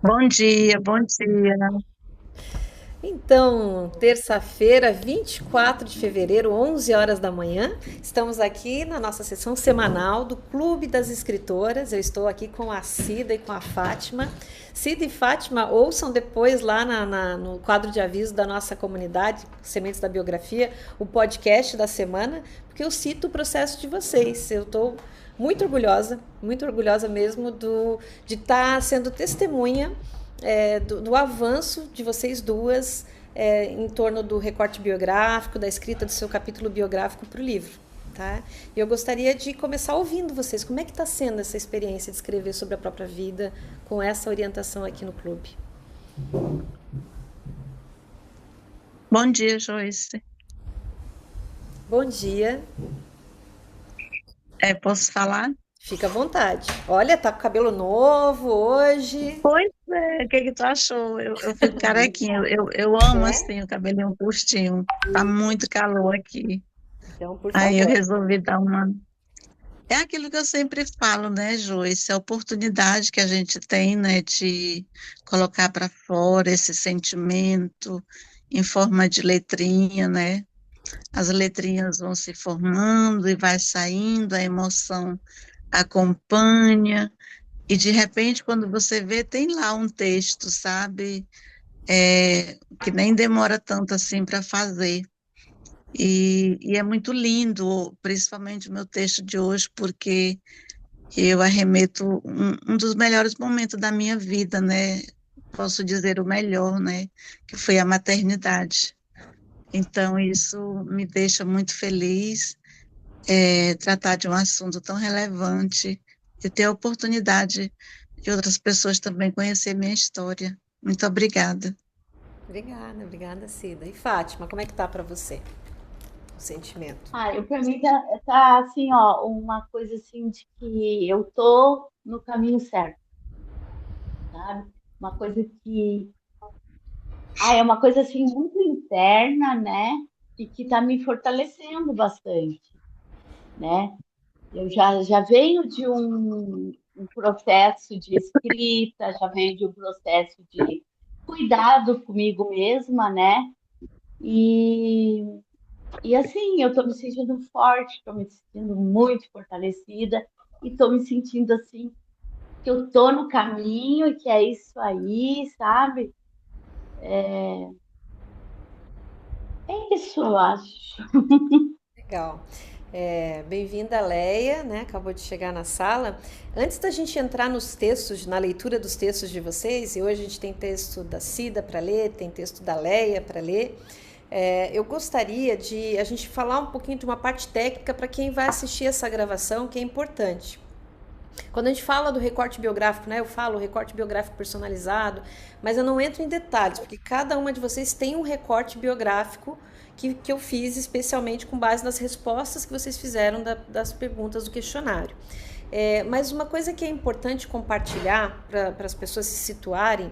Bom dia, bom dia. Então, terça-feira, 24 de fevereiro, 11 horas da manhã, estamos aqui na nossa sessão semanal do Clube das Escritoras. Eu estou aqui com a Cida e com a Fátima. Cida e Fátima, ouçam depois lá no quadro de aviso da nossa comunidade, Sementes da Biografia, o podcast da semana, porque eu cito o processo de vocês. Eu estou muito orgulhosa mesmo de estar sendo testemunha do avanço de vocês duas em torno do recorte biográfico, da escrita do seu capítulo biográfico para o livro. Tá? E eu gostaria de começar ouvindo vocês. Como é que está sendo essa experiência de escrever sobre a própria vida com essa orientação aqui no clube? Bom dia, Joyce. Bom dia, Posso falar? fica à vontade. Olha, tá com cabelo novo hoje. Pois é, o que que tu achou? Eu fico carequinha, eu amo assim o cabelinho curtinho, tá muito calor aqui. Então, por Aí eu favor. resolvi dar uma. É aquilo que eu sempre falo, né, Joyce? É a oportunidade que a gente tem, né, de colocar para fora esse sentimento em forma de letrinha, né? As letrinhas vão se formando e vai saindo, a emoção acompanha, e de repente, quando você vê, tem lá um texto, sabe? Que nem demora tanto assim para fazer. E é muito lindo, principalmente o meu texto de hoje, porque eu arremeto um dos melhores momentos da minha vida, né? Posso dizer o melhor, né? Que foi a maternidade. Então, isso me deixa muito feliz, tratar de um assunto tão relevante e ter a oportunidade de outras pessoas também conhecer minha história. Muito obrigada. Obrigada, obrigada, Cida. E Fátima, como é que tá para você o sentimento? Pra mim tá assim, ó, uma coisa assim de que eu tô no caminho certo, sabe? Uma coisa que, é uma coisa assim muito interna, né? E que tá me fortalecendo bastante, né? Eu já venho de um processo de escrita, já venho de um processo de cuidado comigo mesma, né? E, e assim, eu estou me sentindo forte, estou me sentindo muito fortalecida e estou me sentindo assim que eu estou no caminho e que é isso aí, sabe? É isso, eu acho. Legal. Bem-vinda, Leia, né? Acabou de chegar na sala. Antes da gente entrar nos textos, na leitura dos textos de vocês, e hoje a gente tem texto da Cida para ler, tem texto da Leia para ler, eu gostaria de a gente falar um pouquinho de uma parte técnica para quem vai assistir essa gravação, que é importante. Quando a gente fala do recorte biográfico, né, eu falo recorte biográfico personalizado, mas eu não entro em detalhes, porque cada uma de vocês tem um recorte biográfico que eu fiz especialmente com base nas respostas que vocês fizeram das perguntas do questionário. Mas uma coisa que é importante compartilhar para as pessoas se situarem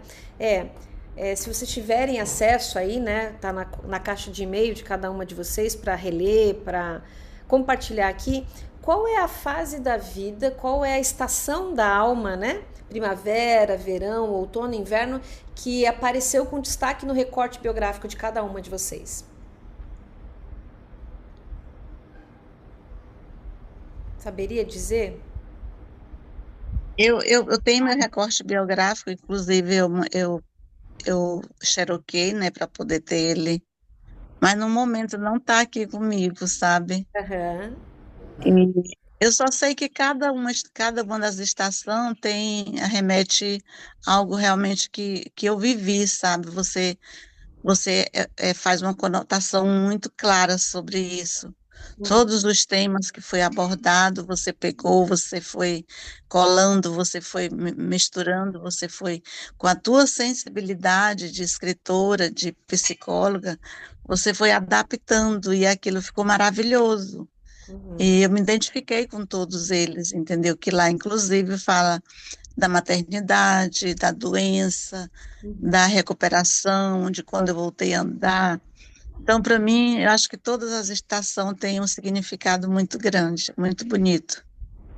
se vocês tiverem acesso aí, né, tá na caixa de e-mail de cada uma de vocês para reler, para compartilhar aqui, qual é a fase da vida, qual é a estação da alma, né? Primavera, verão, outono, inverno, que apareceu com destaque no recorte biográfico de cada uma de vocês. Saberia dizer? Eu tenho meu recorte biográfico, inclusive eu xeroquei, né, para poder ter ele, mas no momento não está aqui comigo, sabe? Aham. E eu só sei que cada uma das estações remete a algo realmente que eu vivi, sabe? Você faz uma conotação muito clara sobre isso. Todos os temas que foi abordado, você pegou, você foi colando, você foi misturando, você foi com a tua sensibilidade de escritora, de psicóloga, você foi adaptando e aquilo ficou maravilhoso. E eu me identifiquei com todos eles, entendeu? Que lá, inclusive, fala da maternidade, da doença, da recuperação, de quando eu voltei a andar. Então, para mim, eu acho que todas as estações têm um significado muito grande, muito bonito.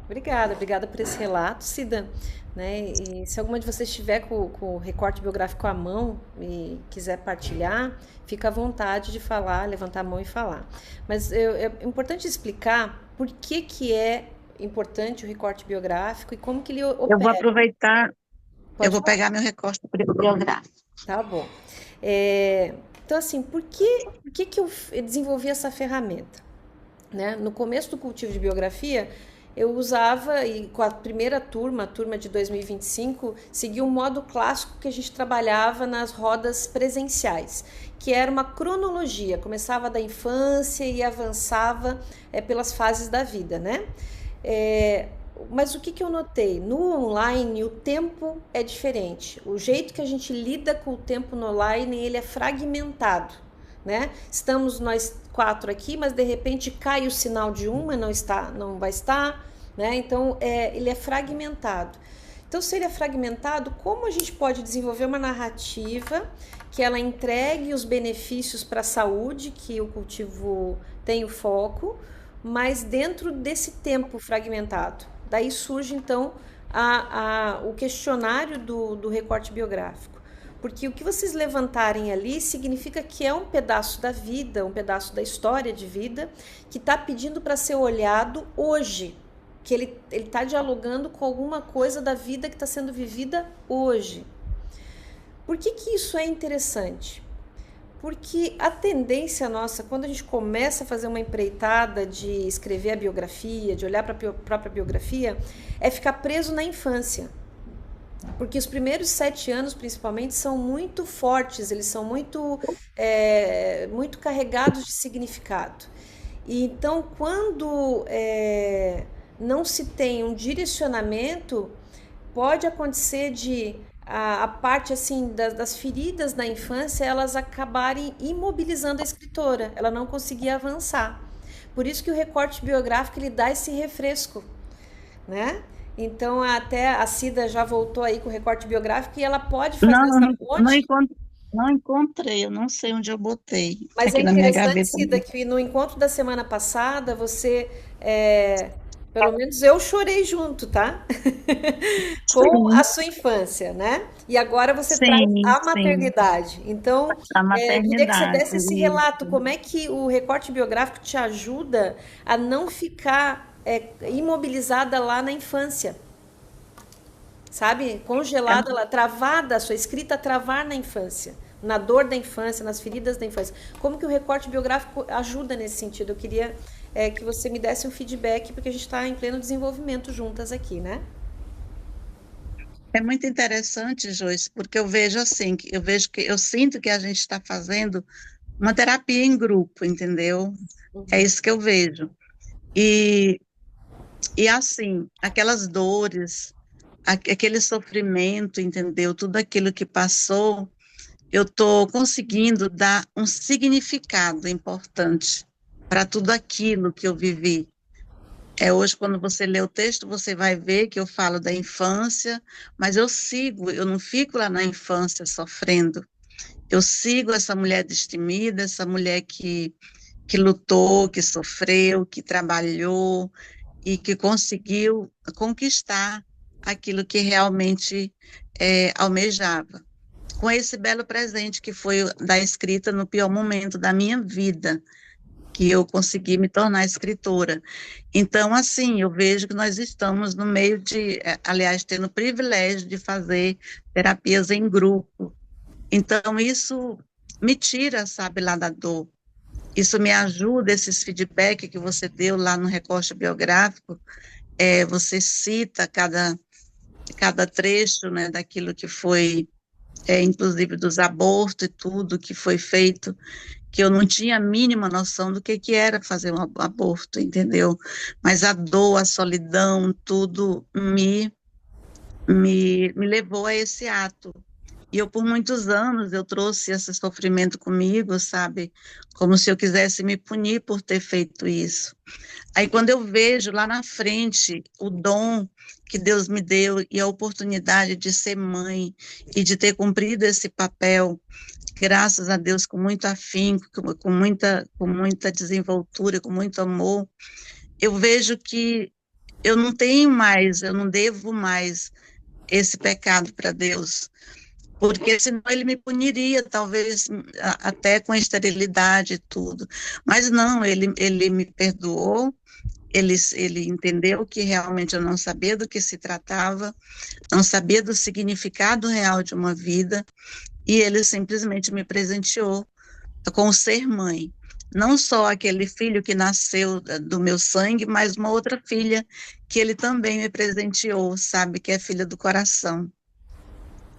Obrigada, obrigada por esse relato, Cida. né? E se alguma de vocês estiver com o recorte biográfico à mão e quiser partilhar, fica à vontade de falar, levantar a mão e falar. Mas é importante explicar por que que é importante o recorte biográfico e como que ele Eu vou opera. aproveitar, eu Pode vou falar? pegar meu recorte biográfico. Tá bom. Então, assim, por que que eu desenvolvi essa ferramenta? Né? No começo do cultivo de biografia, eu usava, e com a primeira turma, a turma de 2025, seguia um modo clássico que a gente trabalhava nas rodas presenciais, que era uma cronologia, começava da infância e avançava pelas fases da vida, né? É, mas o que que eu notei? No online, o tempo é diferente. O jeito que a gente lida com o tempo no online, ele é fragmentado, né? Estamos nós quatro aqui, mas de repente cai o sinal de uma, não está, não vai estar, né? Então ele é fragmentado. Então, se ele é fragmentado, como a gente pode desenvolver uma narrativa que ela entregue os benefícios para a saúde, que o cultivo tem o foco, mas dentro desse tempo fragmentado? Daí surge então o questionário do recorte biográfico. Porque o que vocês levantarem ali significa que é um pedaço da vida, um pedaço da história de vida, que está pedindo para ser olhado hoje. Que ele está dialogando com alguma coisa da vida que está sendo vivida hoje. Por que que isso é interessante? Porque a tendência nossa, quando a gente começa a fazer uma empreitada de escrever a biografia, de olhar para a própria biografia, é ficar preso na infância. Porque os primeiros 7 anos, principalmente, são muito fortes, eles são muito carregados de significado. E então, quando não se tem um direcionamento, pode acontecer de a parte assim das feridas da infância elas acabarem imobilizando a escritora, ela não conseguir avançar. Por isso que o recorte biográfico ele dá esse refresco, né? Então até a Cida já voltou aí com o recorte biográfico e ela pode fazer Não, essa não ponte. encontrei, não encontrei, eu não sei onde eu botei. Mas é Aqui na minha interessante, gaveta. Cida, que no encontro da semana passada você, pelo menos eu chorei junto, tá? Com a Sim, sua infância, né? E agora você traz sim, a sim. maternidade. Então, A eu queria que você maternidade, desse esse relato, isso. como é que o recorte biográfico te ajuda a não ficar imobilizada lá na infância, sabe? É, Congelada lá, travada, a sua escrita travar na infância, na dor da infância, nas feridas da infância. Como que o recorte biográfico ajuda nesse sentido? Eu queria que você me desse um feedback, porque a gente está em pleno desenvolvimento juntas aqui, né? é muito interessante, Joyce, porque eu vejo assim, eu sinto que a gente está fazendo uma terapia em grupo, entendeu? É Uhum. isso que eu vejo. E, e assim, aquelas dores, aquele sofrimento, entendeu? Tudo aquilo que passou, eu estou conseguindo dar um significado importante para tudo aquilo que eu vivi. Hoje, quando você lê o texto, você vai ver que eu falo da infância, mas eu não fico lá na infância sofrendo. Eu sigo essa mulher destemida, essa mulher que lutou, que sofreu, que trabalhou e que conseguiu conquistar aquilo que realmente almejava. Com esse belo presente que foi da escrita no pior momento da minha vida, que eu consegui me tornar escritora. Então, assim, eu vejo que nós estamos no meio de, aliás, tendo o privilégio de fazer terapias em grupo. Então, isso me tira, sabe, lá da dor. Isso me ajuda, esses feedback que você deu lá no recorte biográfico, você cita cada trecho, né, daquilo que foi, inclusive dos abortos e tudo que foi feito, que eu não tinha a mínima noção do que era fazer um aborto, entendeu? Mas a dor, a solidão, tudo me levou a esse ato. E eu, por muitos anos, eu trouxe esse sofrimento comigo, sabe? Como se eu quisesse me punir por ter feito isso. Aí, quando eu vejo lá na frente o dom que Deus me deu e a oportunidade de ser mãe e de ter cumprido esse papel, graças a Deus, com muito afinco, com muita desenvoltura, com muito amor, eu vejo que eu não tenho mais, eu não devo mais esse pecado para Deus, porque senão ele me puniria, talvez até com esterilidade e tudo. Mas não, ele me perdoou, ele entendeu que realmente eu não sabia do que se tratava, não sabia do significado real de uma vida, e ele simplesmente me presenteou com o ser mãe. Não só aquele filho que nasceu do meu sangue, mas uma outra filha que ele também me presenteou, sabe, que é filha do coração.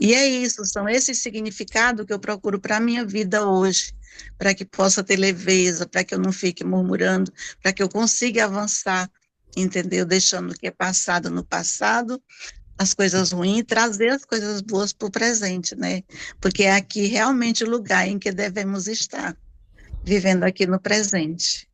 E é isso, são esses significados que eu procuro para a minha vida hoje, para que possa ter leveza, para que eu não fique murmurando, para que eu consiga avançar, entendeu? Deixando o que é passado no passado, as coisas ruins, e trazer as coisas boas para o presente, né? Porque é aqui realmente o lugar em que devemos estar, vivendo aqui no presente.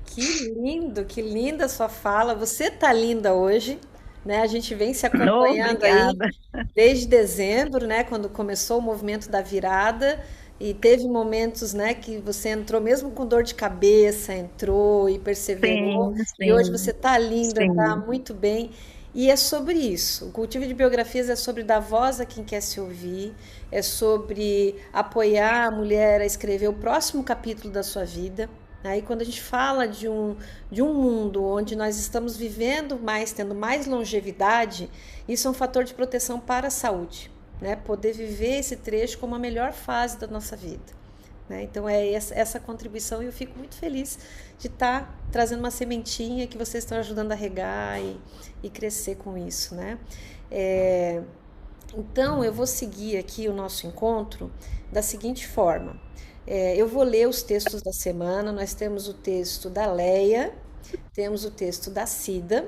Que linda a sua fala. Você tá linda hoje, né? A gente vem se acompanhando aí Obrigada. desde dezembro, né? Quando começou o movimento da virada. E teve momentos, né, que você entrou mesmo com dor de cabeça, entrou e perseverou. Sim, E hoje você sim, tá linda, tá sim, muito bem. E é sobre isso. O cultivo de biografias é sobre dar voz a quem quer se ouvir, é sobre apoiar a mulher a escrever o próximo capítulo da sua vida. Aí, quando a gente fala de um mundo onde nós estamos vivendo mais, tendo mais longevidade, isso é um fator de proteção para a saúde, né? Poder viver esse trecho como a melhor fase da nossa vida, né? Então, é essa contribuição e eu fico muito feliz de estar trazendo uma sementinha que vocês estão ajudando a regar e crescer com isso, né? Então, eu vou seguir aqui o nosso encontro da seguinte forma. Eu vou ler os textos da semana. Nós temos o texto da Leia, temos o texto da Cida,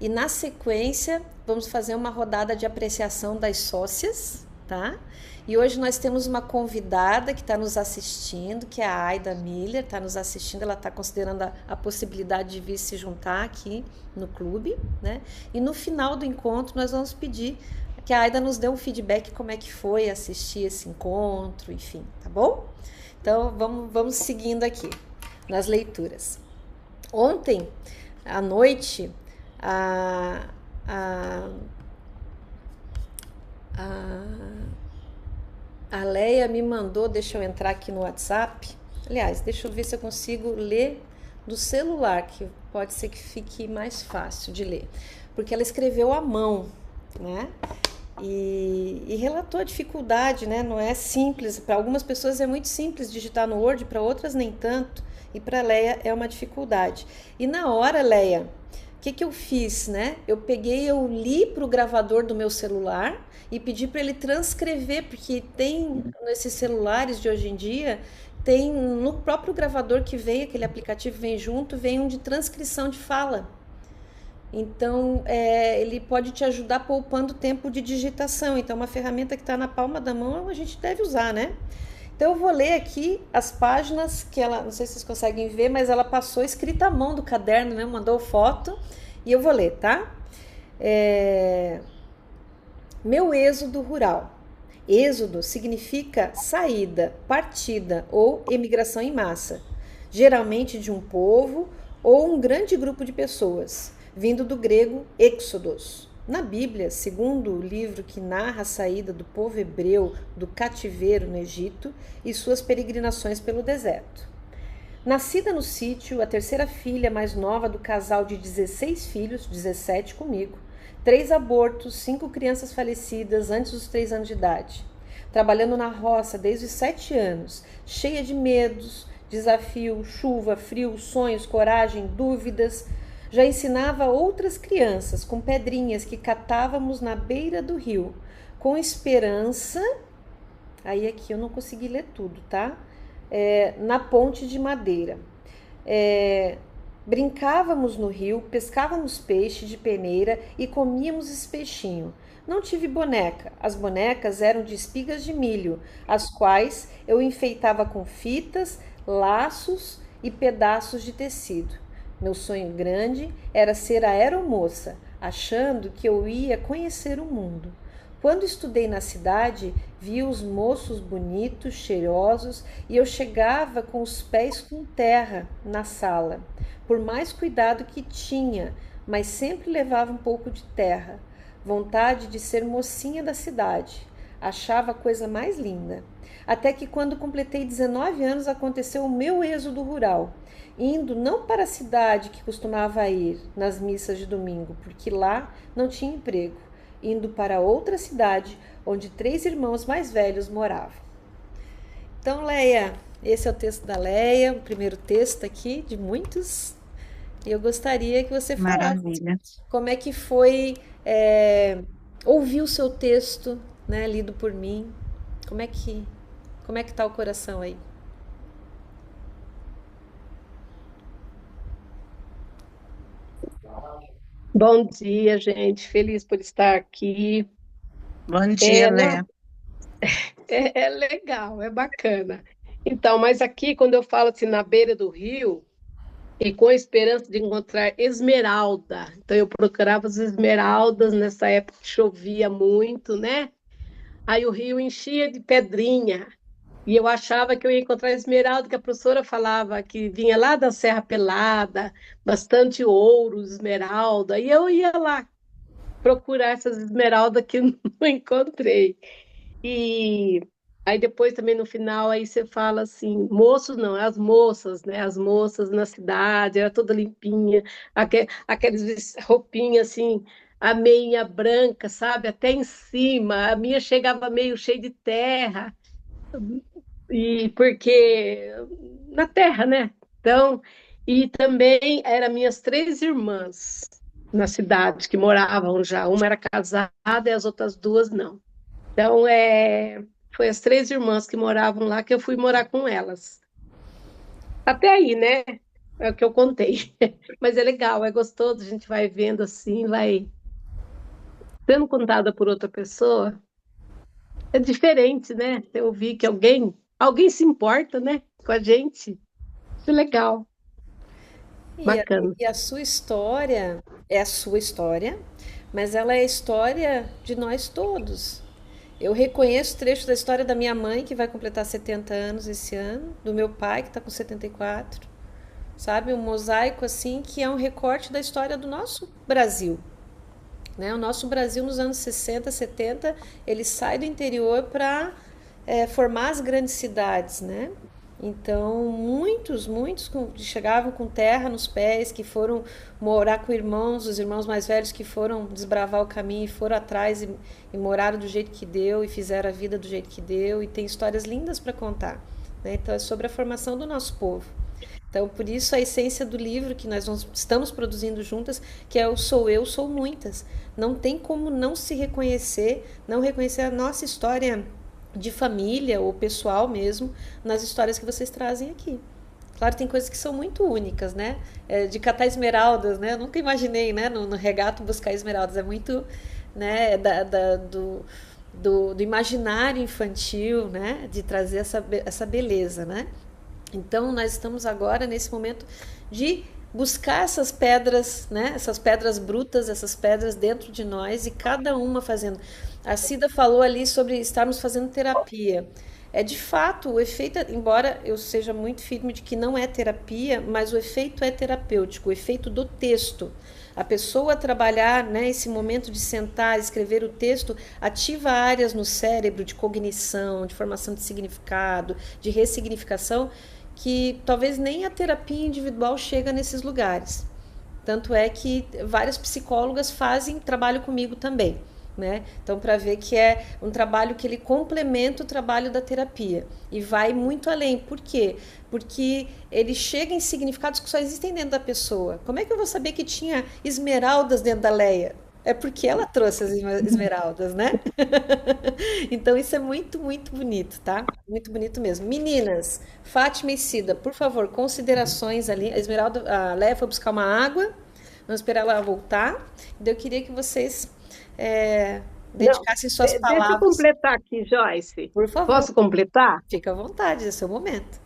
e na sequência vamos fazer uma rodada de apreciação das sócias, tá? E hoje nós temos uma convidada que está nos assistindo, que é a Aida Miller, está nos assistindo, ela está considerando a possibilidade de vir se juntar aqui no clube, né? E no final do encontro nós vamos pedir que a Aida nos dê um feedback como é que foi assistir esse encontro, enfim, tá bom? Então, vamos seguindo aqui nas leituras. Ontem, à noite, a, a, a Leia me mandou, deixa eu entrar aqui no WhatsApp. Aliás, deixa eu ver se eu consigo ler do celular, que pode ser que fique mais fácil de ler. Porque ela escreveu à mão, né? E relatou a dificuldade, né? Não é simples. Para algumas pessoas é muito simples digitar no Word, para outras nem tanto. E para a Leia é uma dificuldade. E na hora, Leia, o que eu fiz, né? Eu li para o gravador do meu celular e pedi para ele transcrever, porque tem nesses celulares de hoje em dia, tem no próprio gravador que vem, aquele aplicativo vem junto, vem um de transcrição de fala. Então, ele pode te ajudar poupando tempo de digitação. Então, uma ferramenta que está na palma da mão, a gente deve usar, né? Então, eu vou ler aqui as páginas que ela, não sei se vocês conseguem ver, mas ela passou escrita à mão do caderno, né? Mandou foto e eu vou ler, tá? Meu êxodo rural. Êxodo significa saída, partida ou emigração em massa, geralmente de um povo ou um grande grupo de pessoas, vindo do grego exodos. Na Bíblia, segundo o livro que narra a saída do povo hebreu do cativeiro no Egito e suas peregrinações pelo deserto. Nascida no sítio, a terceira filha mais nova do casal de 16 filhos, 17 comigo, 3 abortos, 5 crianças falecidas antes dos 3 anos de idade. Trabalhando na roça desde os 7 anos, cheia de medos, desafio, chuva, frio, sonhos, coragem, dúvidas, já ensinava outras crianças com pedrinhas que catávamos na beira do rio, com esperança. Aí aqui eu não consegui ler tudo, tá? Na ponte de madeira. Brincávamos no rio, pescávamos peixe de peneira e comíamos esse peixinho. Não tive boneca. As bonecas eram de espigas de milho, as quais eu enfeitava com fitas, laços e pedaços de tecido. Meu sonho grande era ser aeromoça, achando que eu ia conhecer o mundo. Quando estudei na cidade, vi os moços bonitos, cheirosos, e eu chegava com os pés com terra na sala, por mais cuidado que tinha, mas sempre levava um pouco de terra. vontade de ser mocinha da cidade. Achava a coisa mais linda. Até que quando completei 19 anos aconteceu o meu êxodo rural, indo não para a cidade que costumava ir nas missas de domingo, porque lá não tinha emprego, indo para outra cidade onde 3 irmãos mais velhos moravam. Então, Leia, esse é o texto da Leia, o primeiro texto aqui de muitos. E eu gostaria que você falasse Maravilha. como é que foi ouvir o seu texto, né, lido por mim. Como é que está o coração aí? Bom dia, gente. Feliz por estar aqui. Bom dia, É, na- Léa. é legal, é bacana. Então, mas aqui, quando eu falo assim, na beira do rio, e com a esperança de encontrar esmeralda. Então, eu procurava as esmeraldas nessa época que chovia muito, né? Aí o rio enchia de pedrinha. E eu achava que eu ia encontrar esmeralda, que a professora falava que vinha lá da Serra Pelada, bastante ouro, esmeralda. E eu ia lá procurar essas esmeraldas que não encontrei. E aí depois também no final aí você fala assim, moços não, as moças, né? As moças na cidade, era toda limpinha, aqueles roupinhas assim, a meia branca, sabe? Até em cima, a minha chegava meio cheia de terra, e porque na terra, né? Então, e também eram minhas 3 irmãs na cidade que moravam já. Uma era casada e as outras 2 não. Então, foi as 3 irmãs que moravam lá que eu fui morar com elas. Até aí, né? É o que eu contei. Mas é legal, é gostoso, a gente vai vendo assim, vai sendo contada por outra pessoa. É diferente, né? Eu vi que alguém se importa, né? Com a gente. Isso é legal, E a, bacana. e a sua história é a sua história, mas ela é a história de nós todos. Eu reconheço trechos da história da minha mãe, que vai completar 70 anos esse ano, do meu pai, que está com 74, sabe? Um mosaico assim que é um recorte da história do nosso Brasil. Né? O nosso Brasil nos anos 60, 70, ele sai do interior para formar as grandes cidades, né? Então, muitos que chegavam com terra nos pés, que foram morar com irmãos, os irmãos mais velhos que foram desbravar o caminho e foram atrás e moraram do jeito que deu e fizeram a vida do jeito que deu e tem histórias lindas para contar. Né? Então, é sobre a formação do nosso povo. Então, por isso a essência do livro que nós estamos produzindo juntas, que é o Sou Eu, Sou Muitas. Não tem como não se reconhecer, não reconhecer a nossa história de família ou pessoal mesmo, nas histórias que vocês trazem aqui. Claro, tem coisas que são muito únicas, né? De catar esmeraldas, né? Eu nunca imaginei, né? No regato buscar esmeraldas. É muito, né? Do imaginário infantil, né? De trazer essa beleza, né? Então, nós estamos agora nesse momento de buscar essas pedras, né? Essas pedras brutas, essas pedras dentro de nós e cada uma fazendo. A Cida falou ali sobre estarmos fazendo terapia. É de fato, o efeito, embora eu seja muito firme de que não é terapia, mas o efeito é terapêutico, o efeito do texto. A pessoa trabalhar, né, esse momento de sentar, escrever o texto, ativa áreas no cérebro de cognição, de formação de significado, de ressignificação, que talvez nem a terapia individual chega nesses lugares. Tanto é que várias psicólogas fazem trabalho comigo também. Né? Então, para ver que é um trabalho que ele complementa o trabalho da terapia e vai muito além. Por quê? Porque ele chega em significados que só existem dentro da pessoa. Como é que eu vou saber que tinha esmeraldas dentro da Leia? É porque ela trouxe as esmeraldas, né? Então isso é muito, muito bonito, tá? Muito bonito mesmo. Meninas, Fátima e Cida, por favor, considerações ali. A Esmeralda, a Leia foi buscar uma água, vamos esperar ela voltar. Eu queria que vocês Não, dedicassem suas deixa eu palavras, completar aqui, Joyce. por favor. Posso completar? Fica à vontade, é seu momento.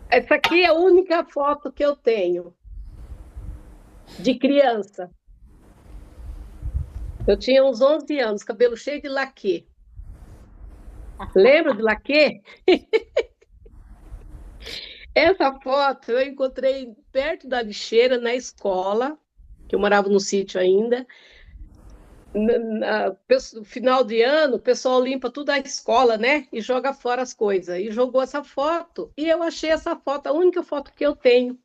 Essa aqui é a única foto que eu tenho de criança. Eu tinha uns 11 anos, cabelo cheio de laquê. Lembra de laquê? Essa foto eu encontrei perto da lixeira, na escola, que eu morava no sítio ainda. No final de ano, o pessoal limpa tudo a escola, né? E joga fora as coisas. E jogou essa foto. E eu achei essa foto, a única foto que eu tenho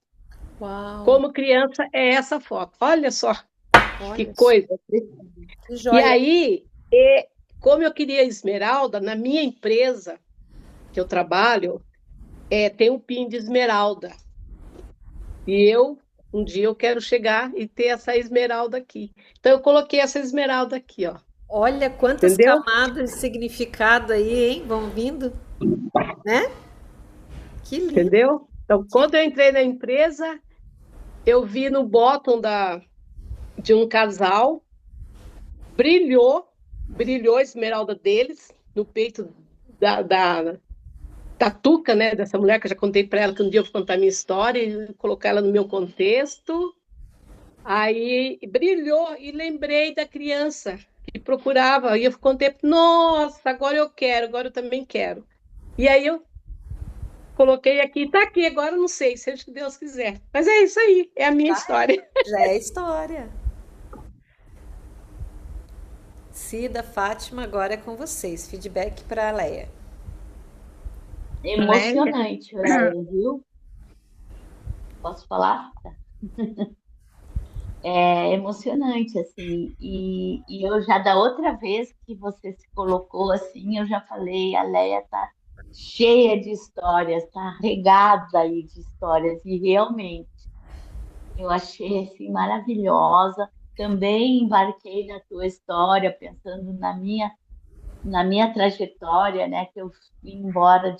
Uau, como criança é essa foto. Olha só que olha só, coisa. que E joia. aí, como eu queria esmeralda, na minha empresa que eu trabalho, tem um pin de esmeralda. E um dia eu quero chegar e ter essa esmeralda aqui. Então eu coloquei essa esmeralda aqui, ó. Olha quantas Entendeu? camadas de significado aí, hein? Vão vindo, né? Que lindo, Entendeu? Então, que quando eu entrei na empresa, eu vi no bottom de um casal, brilhou, brilhou a esmeralda deles no peito da Tuca, né? Dessa mulher que eu já contei para ela que um dia eu vou contar a minha história e colocar ela no meu contexto. Aí brilhou e lembrei da criança que procurava. E eu contei, nossa, agora eu quero, agora eu também quero. E aí eu coloquei aqui, tá aqui, agora eu não sei, seja o que Deus quiser. Mas é isso aí, é a minha história. já é história. Cida, Fátima, agora é com vocês. Feedback para a Leia. Leia. Emocionante, Léo, viu? Posso falar? É emocionante, assim, e eu já da outra vez que você se colocou assim, eu já falei, a Leia tá cheia de histórias, tá regada aí de histórias, e realmente eu achei assim maravilhosa. Também embarquei na tua história, pensando na minha trajetória, né, que eu vim embora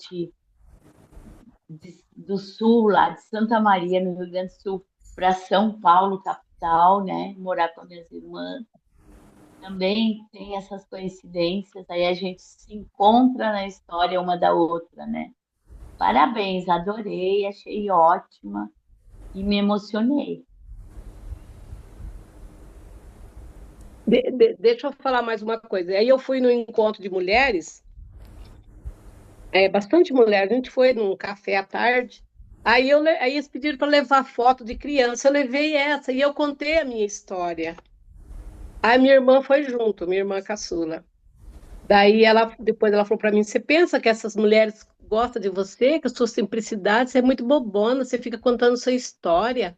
do sul, lá de Santa Maria, no Rio Grande do Sul, para São Paulo, capital, né? Morar com as minhas irmãs. Também tem essas coincidências, aí a gente se encontra na história uma da outra, né? Parabéns, adorei, achei ótima e me emocionei. Deixa eu falar mais uma coisa. Aí eu fui no encontro de mulheres, bastante mulher, a gente foi num café à tarde. Aí eles pediram para levar foto de criança, eu levei essa e eu contei a minha história. Aí minha irmã foi junto, minha irmã caçula. Daí depois ela falou para mim: Você pensa que essas mulheres gostam de você, que a sua simplicidade, você é muito bobona, você fica contando sua história.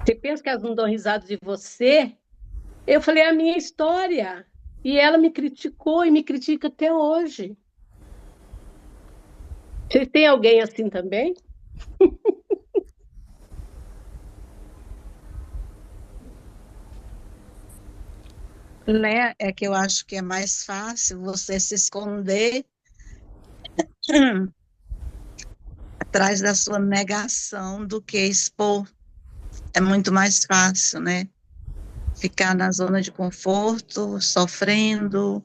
Você pensa que elas não dão risada de você? Eu falei: É a minha história. E ela me criticou e me critica até hoje. Vocês têm alguém assim também? Leia, é que eu acho que é mais fácil você se esconder atrás da sua negação do que expor. É muito mais fácil, né? Ficar na zona de conforto, sofrendo,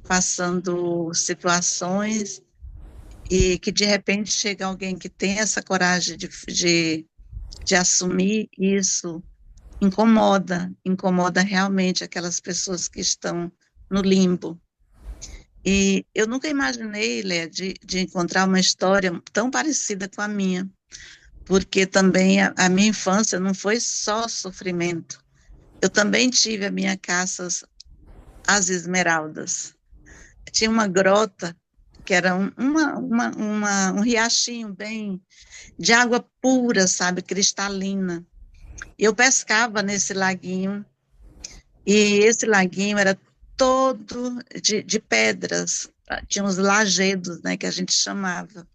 passando situações, e que de repente chega alguém que tem essa coragem de assumir isso, incomoda realmente aquelas pessoas que estão no limbo. E eu nunca imaginei, Léa, de encontrar uma história tão parecida com a minha, porque também a minha infância não foi só sofrimento. Eu também tive a minha caça às esmeraldas. Tinha uma grota que era um riachinho bem de água pura, sabe, cristalina. Eu pescava nesse laguinho, e esse laguinho era todo de pedras, tinha uns lajedos, né, que a gente chamava.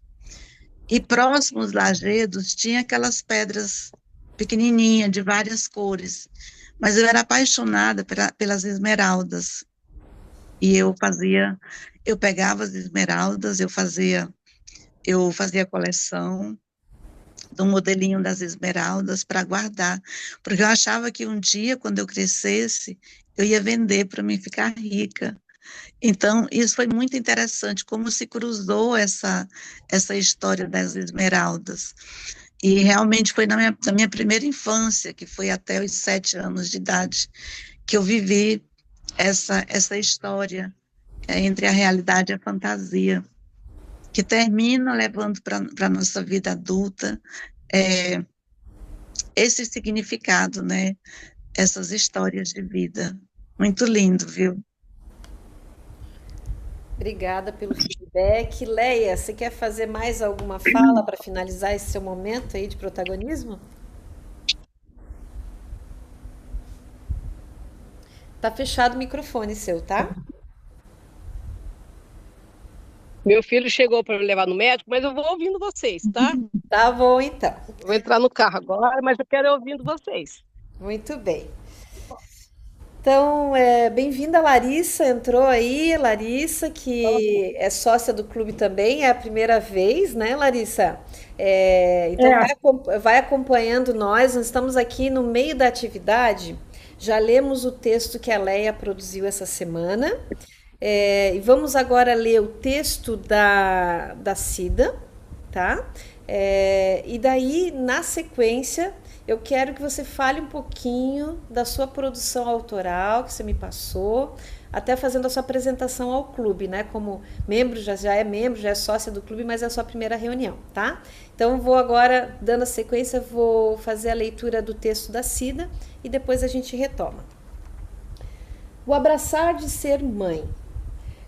E próximos lajedos tinha aquelas pedras pequenininhas, de várias cores. Mas eu era apaixonada pelas esmeraldas. E eu pegava as esmeraldas, eu fazia coleção do modelinho das esmeraldas para guardar, porque eu achava que um dia, quando eu crescesse, eu ia vender para me ficar rica. Então, isso foi muito interessante, como se cruzou essa história das esmeraldas. E realmente foi na minha primeira infância, que foi até os 7 anos de idade, que eu vivi essa história entre a realidade e a fantasia, que termina levando para a nossa vida adulta, é, esse significado, né? Essas histórias de vida. Muito lindo, viu? Obrigada pelo feedback. Leia, você quer fazer mais alguma fala para finalizar esse seu momento aí de protagonismo? Tá fechado o microfone seu, tá? Meu filho chegou para me levar no médico, mas eu vou ouvindo vocês, tá? Tá bom, então. Eu vou entrar no carro agora, mas eu quero ir ouvindo vocês. Muito bem. Então, bem-vinda, Larissa. Entrou aí, Larissa, que é sócia do clube também, é a primeira vez, né, Larissa? Então, É, vai acompanhando nós estamos aqui no meio da atividade. Já lemos o texto que a Leia produziu essa semana. E vamos agora ler o texto da Cida, tá? E daí, na sequência, eu quero que você fale um pouquinho da sua produção autoral que você me passou, até fazendo a sua apresentação ao clube, né? Como membro, já é membro, já é sócia do clube, mas é a sua primeira reunião, tá? Então, vou agora, dando a sequência, vou fazer a leitura do texto da Cida e depois a gente retoma. O abraçar de ser mãe.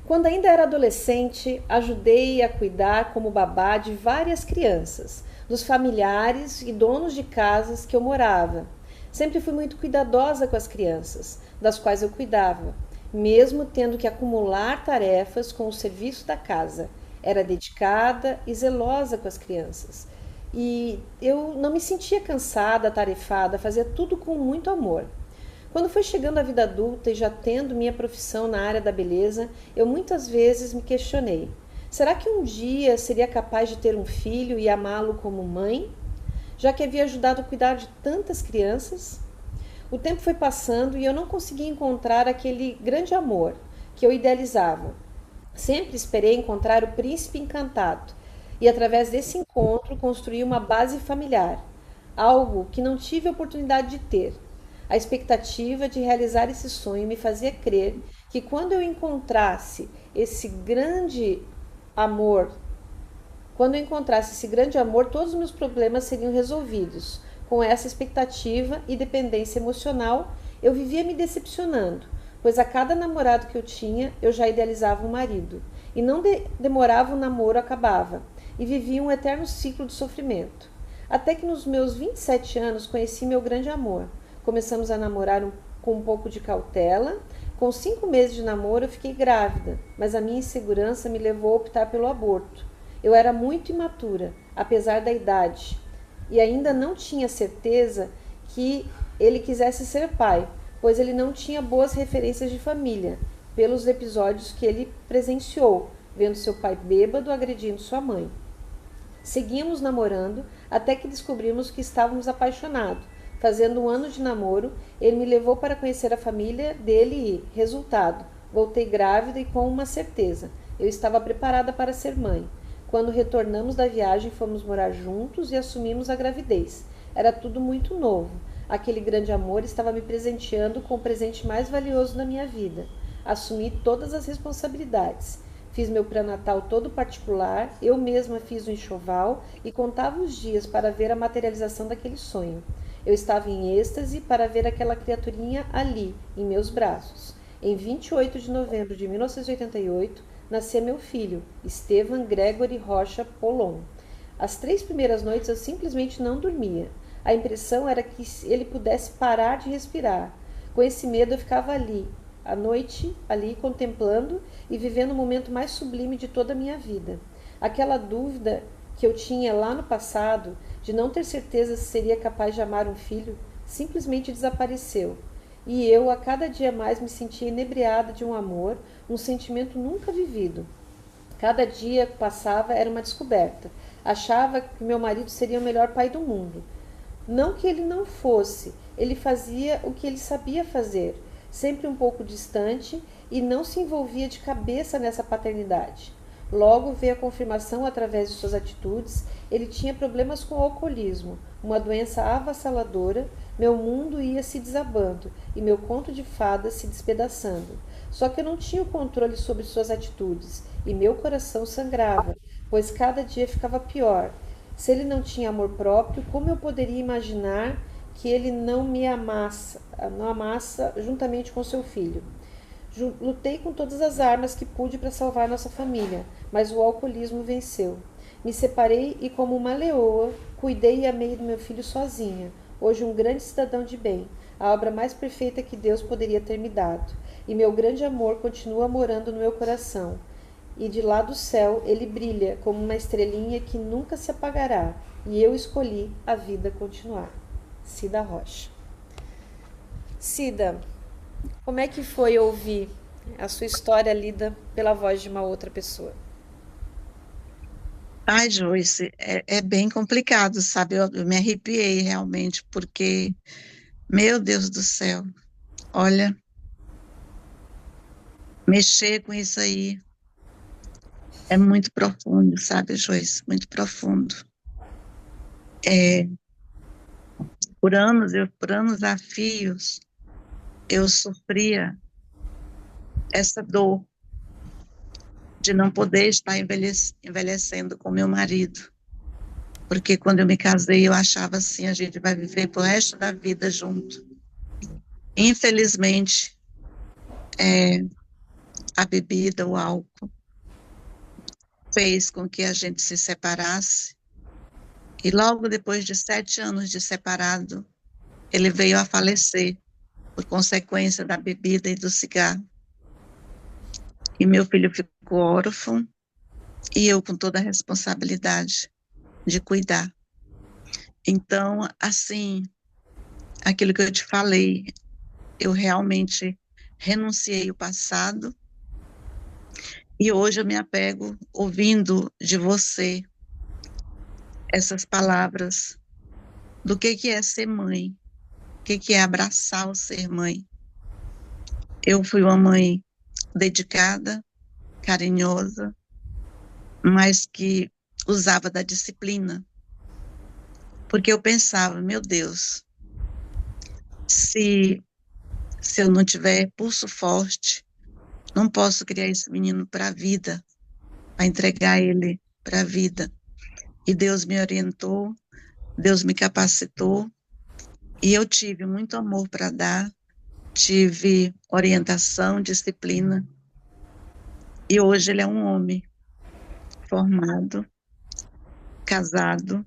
Quando ainda era adolescente, ajudei a cuidar como babá de várias crianças, dos familiares e donos de casas que eu morava. Sempre fui muito cuidadosa com as crianças, das quais eu cuidava, mesmo tendo que acumular tarefas com o serviço da casa. Era dedicada e zelosa com as crianças. E eu não me sentia cansada, atarefada, fazia tudo com muito amor. Quando foi chegando a vida adulta e já tendo minha profissão na área da beleza, eu muitas vezes me questionei: será que um dia seria capaz de ter um filho e amá-lo como mãe? Já que havia ajudado a cuidar de tantas crianças? O tempo foi passando e eu não conseguia encontrar aquele grande amor que eu idealizava. Sempre esperei encontrar o príncipe encantado e, através desse encontro, construir uma base familiar, algo que não tive a oportunidade de ter. A expectativa de realizar esse sonho me fazia crer que quando eu encontrasse esse grande amor, todos os meus problemas seriam resolvidos. Com essa expectativa e dependência emocional, eu vivia me decepcionando, pois a cada namorado que eu tinha, eu já idealizava um marido. E não demorava, o namoro acabava, e vivia um eterno ciclo de sofrimento. Até que nos meus 27 anos conheci meu grande amor. Começamos a namorar com um pouco de cautela. Com 5 meses de namoro eu fiquei grávida, mas a minha insegurança me levou a optar pelo aborto. Eu era muito imatura, apesar da idade, e ainda não tinha certeza que ele quisesse ser pai, pois ele não tinha boas referências de família, pelos episódios que ele presenciou, vendo seu pai bêbado agredindo sua mãe. Seguimos namorando até que descobrimos que estávamos apaixonados. Fazendo 1 ano de namoro, ele me levou para conhecer a família dele e, resultado, voltei grávida e com uma certeza: eu estava preparada para ser mãe. Quando retornamos da viagem, fomos morar juntos e assumimos a gravidez. Era tudo muito novo. Aquele grande amor estava me presenteando com o presente mais valioso da minha vida. Assumi todas as responsabilidades. Fiz meu pré-natal todo particular, eu mesma fiz o enxoval e contava os dias para ver a materialização daquele sonho. Eu estava em êxtase para ver aquela criaturinha ali, em meus braços. Em 28 de novembro de 1988, nascia meu filho, Estevan Gregory Rocha Polon. As 3 primeiras noites eu simplesmente não dormia. A impressão era que ele pudesse parar de respirar. Com esse medo eu ficava ali, à noite, ali contemplando e vivendo o momento mais sublime de toda a minha vida. Aquela dúvida que eu tinha lá no passado, de não ter certeza se seria capaz de amar um filho, simplesmente desapareceu. E eu, a cada dia mais, me sentia inebriada de um amor, um sentimento nunca vivido. Cada dia que passava era uma descoberta. Achava que meu marido seria o melhor pai do mundo. Não que ele não fosse, ele fazia o que ele sabia fazer, sempre um pouco distante, e não se envolvia de cabeça nessa paternidade. Logo veio a confirmação através de suas atitudes. Ele tinha problemas com o alcoolismo, uma doença avassaladora. Meu mundo ia se desabando e meu conto de fadas se despedaçando. Só que eu não tinha o controle sobre suas atitudes e meu coração sangrava, pois cada dia ficava pior. Se ele não tinha amor próprio, como eu poderia imaginar que ele não amassa juntamente com seu filho. Lutei com todas as armas que pude para salvar nossa família, mas o alcoolismo venceu. Me separei e, como uma leoa, cuidei e amei do meu filho sozinha. Hoje um grande cidadão de bem, a obra mais perfeita que Deus poderia ter me dado. E meu grande amor continua morando no meu coração. E de lá do céu ele brilha como uma estrelinha que nunca se apagará. E eu escolhi a vida continuar. Cida Rocha. Cida, como é que foi ouvir a sua história lida pela voz de uma outra pessoa? Ai, Joyce, é bem complicado, sabe? Eu me arrepiei realmente, porque, meu Deus do céu, olha, mexer com isso aí é muito profundo, sabe, Joyce? Muito profundo. É, por anos a fios, eu sofria essa dor de não poder estar envelhecendo com meu marido. Porque quando eu me casei, eu achava assim, a gente vai viver pro resto da vida junto. Infelizmente, é, a bebida, o álcool, fez com que a gente se separasse. E logo depois de 7 anos de separado, ele veio a falecer por consequência da bebida e do cigarro. E meu filho ficou órfão e eu com toda a responsabilidade de cuidar. Então, assim, aquilo que eu te falei, eu realmente renunciei o passado e hoje eu me apego ouvindo de você essas palavras do que é ser mãe, o que é abraçar o ser mãe. Eu fui uma mãe dedicada, carinhosa, mas que usava da disciplina, porque eu pensava, meu Deus, se eu não tiver pulso forte, não posso criar esse menino para a vida, para entregar ele para a vida. E Deus me orientou, Deus me capacitou, e eu tive muito amor para dar, tive orientação, disciplina, e hoje ele é um homem formado, casado,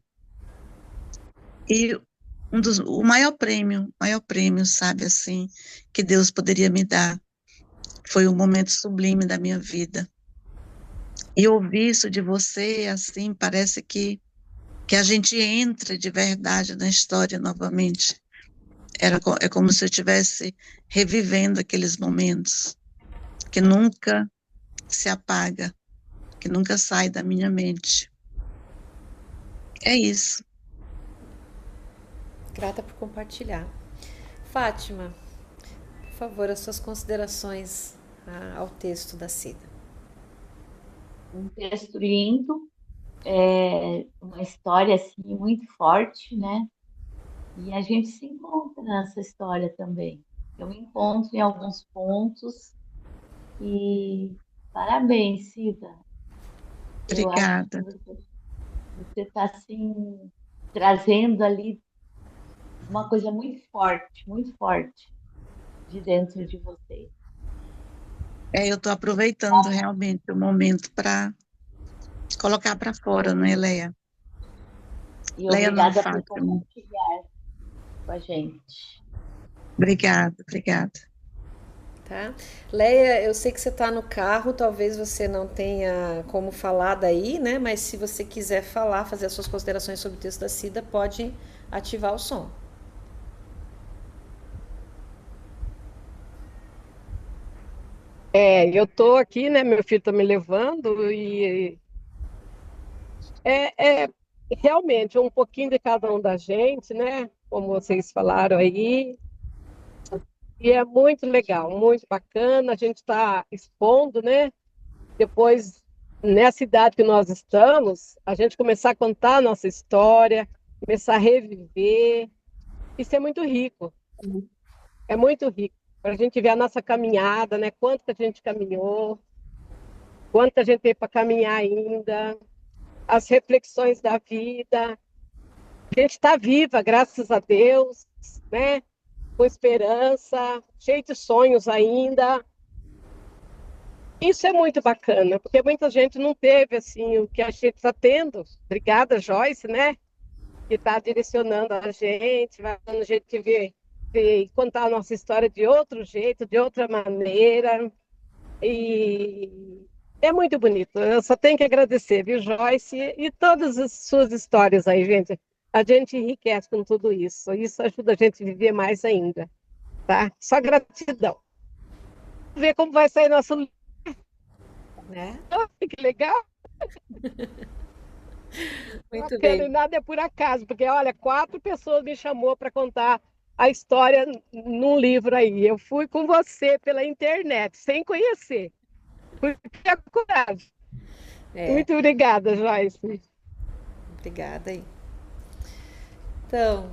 e o maior prêmio, sabe, assim, que Deus poderia me dar, foi um momento sublime da minha vida. E ouvir isso de você, assim, parece que a gente entra de verdade na história novamente. É como se eu estivesse revivendo aqueles momentos que nunca se apaga, que nunca sai da minha mente. É isso. Grata por compartilhar. Fátima, por favor, as suas considerações ao texto da Cida. Um texto lindo, uma história assim muito forte, né? E a gente se encontra nessa história também. Eu me encontro em alguns pontos e parabéns, Cida. Eu acho que Obrigada. você está assim trazendo ali uma coisa muito forte de dentro de você. Eu estou aproveitando realmente o momento para colocar para fora, não é, Leia? E Leia não, obrigada por Fátima. compartilhar com a gente. Obrigada, obrigada. Tá? Leia, eu sei que você está no carro, talvez você não tenha como falar daí, né? Mas se você quiser falar, fazer as suas considerações sobre o texto da Cida, pode ativar o som. Eu tô aqui, né? Meu filho tá me levando e é realmente um pouquinho de cada um da gente, né? Como vocês falaram aí. E é muito legal, muito bacana. A gente está expondo, né? Depois, nessa idade que nós estamos, a gente começar a contar a nossa história, começar a reviver. Isso é muito rico. É muito rico. Para a gente ver a nossa caminhada, né? Quanto que a gente caminhou, quanto a gente tem para caminhar ainda, as reflexões da vida. A gente está viva, graças a Deus. né? Com esperança, cheio de sonhos ainda. Isso é muito bacana, porque muita gente não teve assim o que a gente está tendo. Obrigada, Joyce, né? Que está direcionando a gente, vai dando jeito de ver e contar a nossa história de outro jeito, de outra maneira. E é muito bonito. Eu só tenho que agradecer, viu, Joyce? E todas as suas histórias aí, gente. A gente enriquece com tudo isso. Isso ajuda a gente a viver mais ainda, tá? Só gratidão. Ver como vai sair nosso livro, né? que legal. Muito Bacana, e bem. nada é por acaso, porque olha, 4 pessoas me chamou para contar a história num livro aí. Eu fui com você pela internet, sem conhecer. Fui ter coragem. É, Muito obrigada, Joyce. obrigada aí. Então,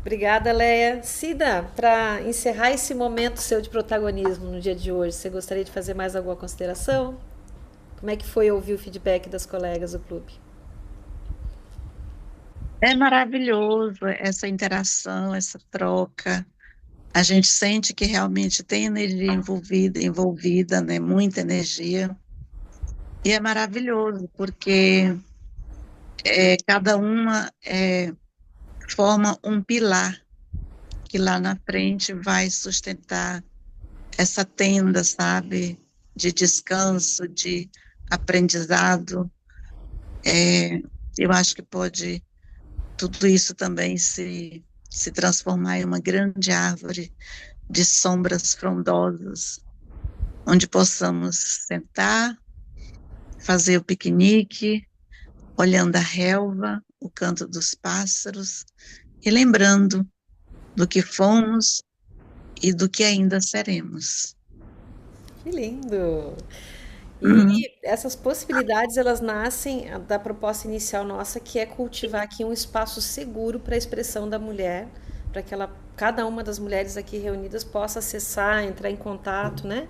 obrigada, Leia. Cida, para encerrar esse momento seu de protagonismo no dia de hoje, você gostaria de fazer mais alguma consideração? Como é que foi ouvir o feedback das colegas do clube? É maravilhoso essa interação, essa troca. A gente sente que realmente tem energia envolvida, né? Muita energia. E é maravilhoso, porque cada uma forma um pilar que lá na frente vai sustentar essa tenda, sabe? De descanso, de aprendizado. Eu acho que pode tudo isso também se transformar em uma grande árvore de sombras frondosas, onde possamos sentar, fazer o piquenique, olhando a relva, o canto dos pássaros e lembrando do que fomos e do que ainda seremos. Que lindo! E Uhum. essas possibilidades, elas nascem da proposta inicial nossa, que é cultivar aqui um espaço seguro para a expressão da mulher, para que cada uma das mulheres aqui reunidas possa acessar, entrar em contato, né,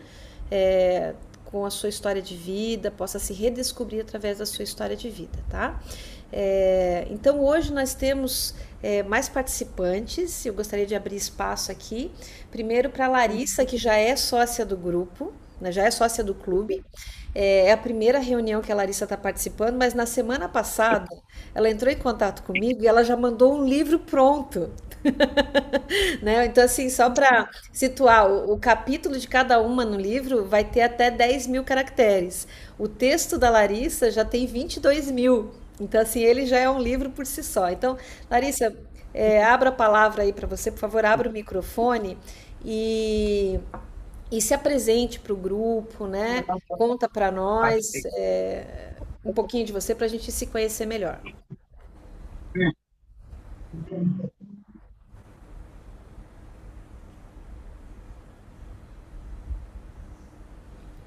com a sua história de vida, possa se redescobrir através da sua história de vida, tá? Então hoje nós temos mais participantes. Eu gostaria de abrir espaço aqui, primeiro para a Larissa, que já é sócia do grupo, né, já é sócia do clube. É a primeira reunião que a Larissa está participando, mas na semana passada ela entrou em contato comigo e ela já mandou um livro pronto. Né? Então, assim, só para situar, o capítulo de cada uma no livro vai ter até 10.000 caracteres. O texto da Larissa já tem 22.000. Então, assim, ele já é um livro por si só. Então, Larissa, abra a palavra aí para você, por favor, abra o microfone e se apresente para o grupo, né? Conta para nós um pouquinho de você para a gente se conhecer melhor.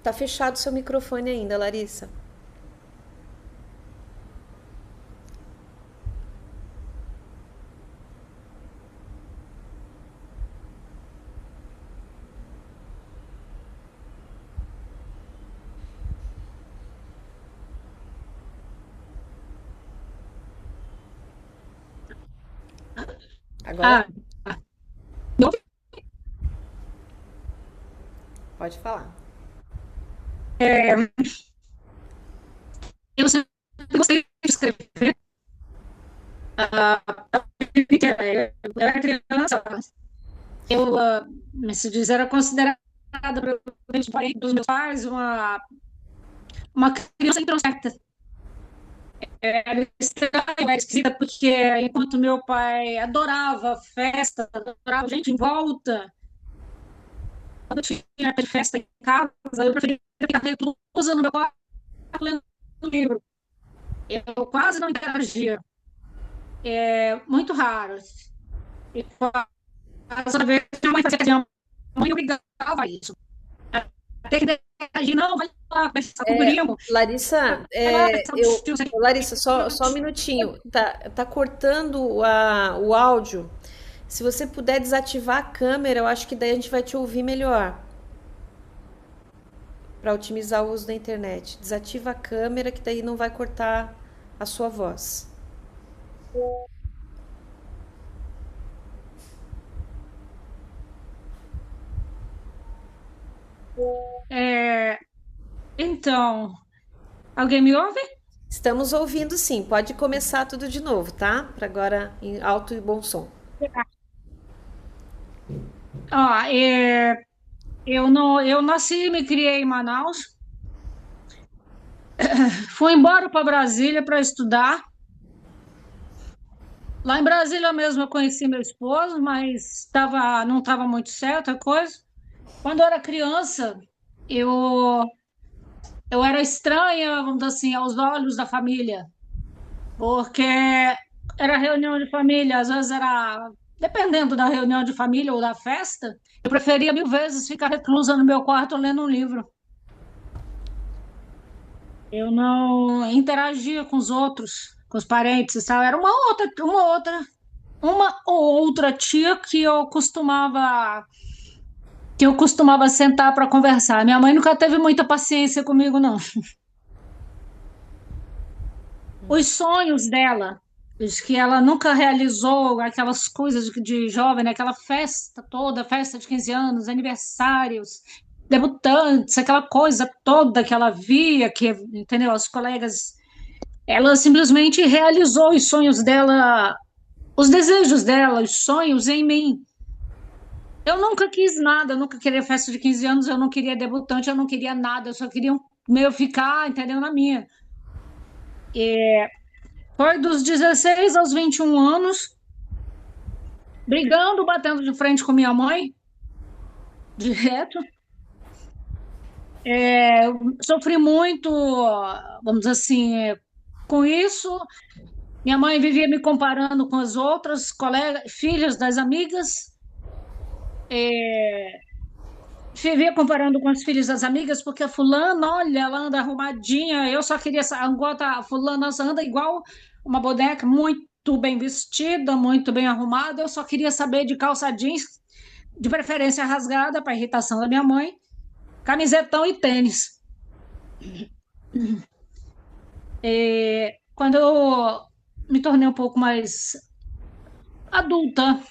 Tá fechado seu microfone ainda, Larissa. Agora Ah, não, pode falar. eu sempre gostei de escrever. Eu era criança, se diz, era considerada pelos meus pais uma criança introspecta. Era estranho, era esquisita, porque enquanto meu pai adorava festa, adorava gente em volta, quando tinha festa em casa, eu preferia ficar reclusa no meu quarto lendo um livro. Eu quase não interagia. É muito raro. E toda vez que minha mãe fazia questão, a mãe obrigava a isso. Até que interagir, não, vai lá, conversar com o primo. Larissa, Vai lá, conversar com os tios. Larissa, só um minutinho. Tá cortando o áudio. Se você puder desativar a câmera, eu acho que daí a gente vai te ouvir melhor. Para otimizar o uso da internet. Desativa a câmera, que daí não vai cortar a sua voz. Então, alguém me ouve? Estamos ouvindo sim, pode começar tudo de novo, tá? Para agora em alto e bom som. Ó, eu, não, eu nasci e me criei em Manaus. Fui embora para Brasília para estudar. Lá em Brasília mesmo eu conheci meu esposo, mas não estava muito certo a coisa. Quando eu era criança, eu, eu era estranha, vamos dizer assim, aos olhos da família, porque era reunião de família, às vezes era, dependendo da reunião de família ou da festa, eu preferia mil vezes ficar reclusa no meu quarto lendo um livro. Eu não interagia com os outros, com os parentes e tal. Era uma ou outra tia que eu costumava sentar para conversar. Minha mãe nunca teve muita paciência comigo, não. Os sonhos dela, os que ela nunca realizou, aquelas coisas de jovem, né? Aquela festa toda, festa de 15 anos, aniversários, debutantes, aquela coisa toda que ela via, que, entendeu? Os colegas, ela simplesmente realizou os sonhos dela, os desejos dela, os sonhos em mim. Eu nunca quis nada, eu nunca queria festa de 15 anos, eu não queria debutante, eu não queria nada, eu só queria meio ficar, entendeu, na minha. Foi dos 16 aos 21 anos, brigando, batendo de frente com minha mãe, direto. Sofri muito, vamos dizer assim, com isso. Minha mãe vivia me comparando com as outras colegas, filhas das amigas, vivia comparando com as filhas das amigas, porque a fulana, olha, ela anda arrumadinha, eu só queria, agora a fulana anda igual uma boneca, muito bem vestida, muito bem arrumada, eu só queria saber de calça jeans, de preferência rasgada, para irritação da minha mãe, camisetão e tênis. Quando eu me tornei um pouco mais adulta,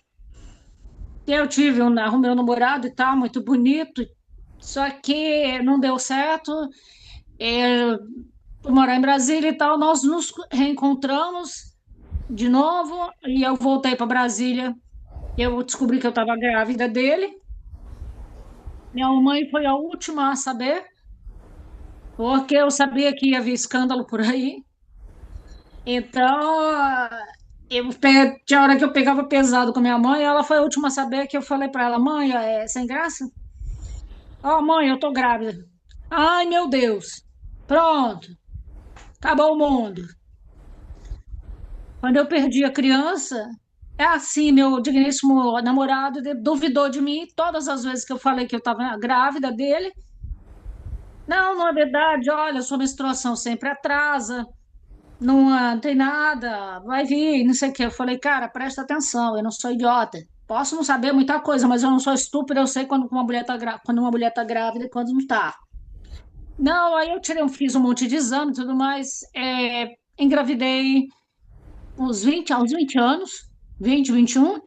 eu tive arrumei um namorado e tal, muito bonito, só que não deu certo. É, Por morar em Brasília e tal, nós nos reencontramos de novo e eu voltei para Brasília. Eu descobri que eu estava grávida dele. Minha mãe foi a última a saber, porque eu sabia que ia haver escândalo por aí. Então, tinha hora que eu pegava pesado com minha mãe, ela foi a última a saber que eu falei para ela, mãe, é sem graça? Ó, mãe, eu tô grávida. Ai, meu Deus. Pronto, acabou o mundo. Quando eu perdi a criança, é assim, meu digníssimo namorado duvidou de mim todas as vezes que eu falei que eu estava grávida dele. Não, não é verdade. Olha, sua menstruação sempre atrasa, não, não tem nada, vai vir, não sei o quê. Eu falei, cara, presta atenção, eu não sou idiota. Posso não saber muita coisa, mas eu não sou estúpida, eu sei quando uma mulher está quando uma mulher tá grávida e quando não está. Não, aí eu fiz um monte de exame e tudo mais, engravidei aos 20 anos, 20, 21,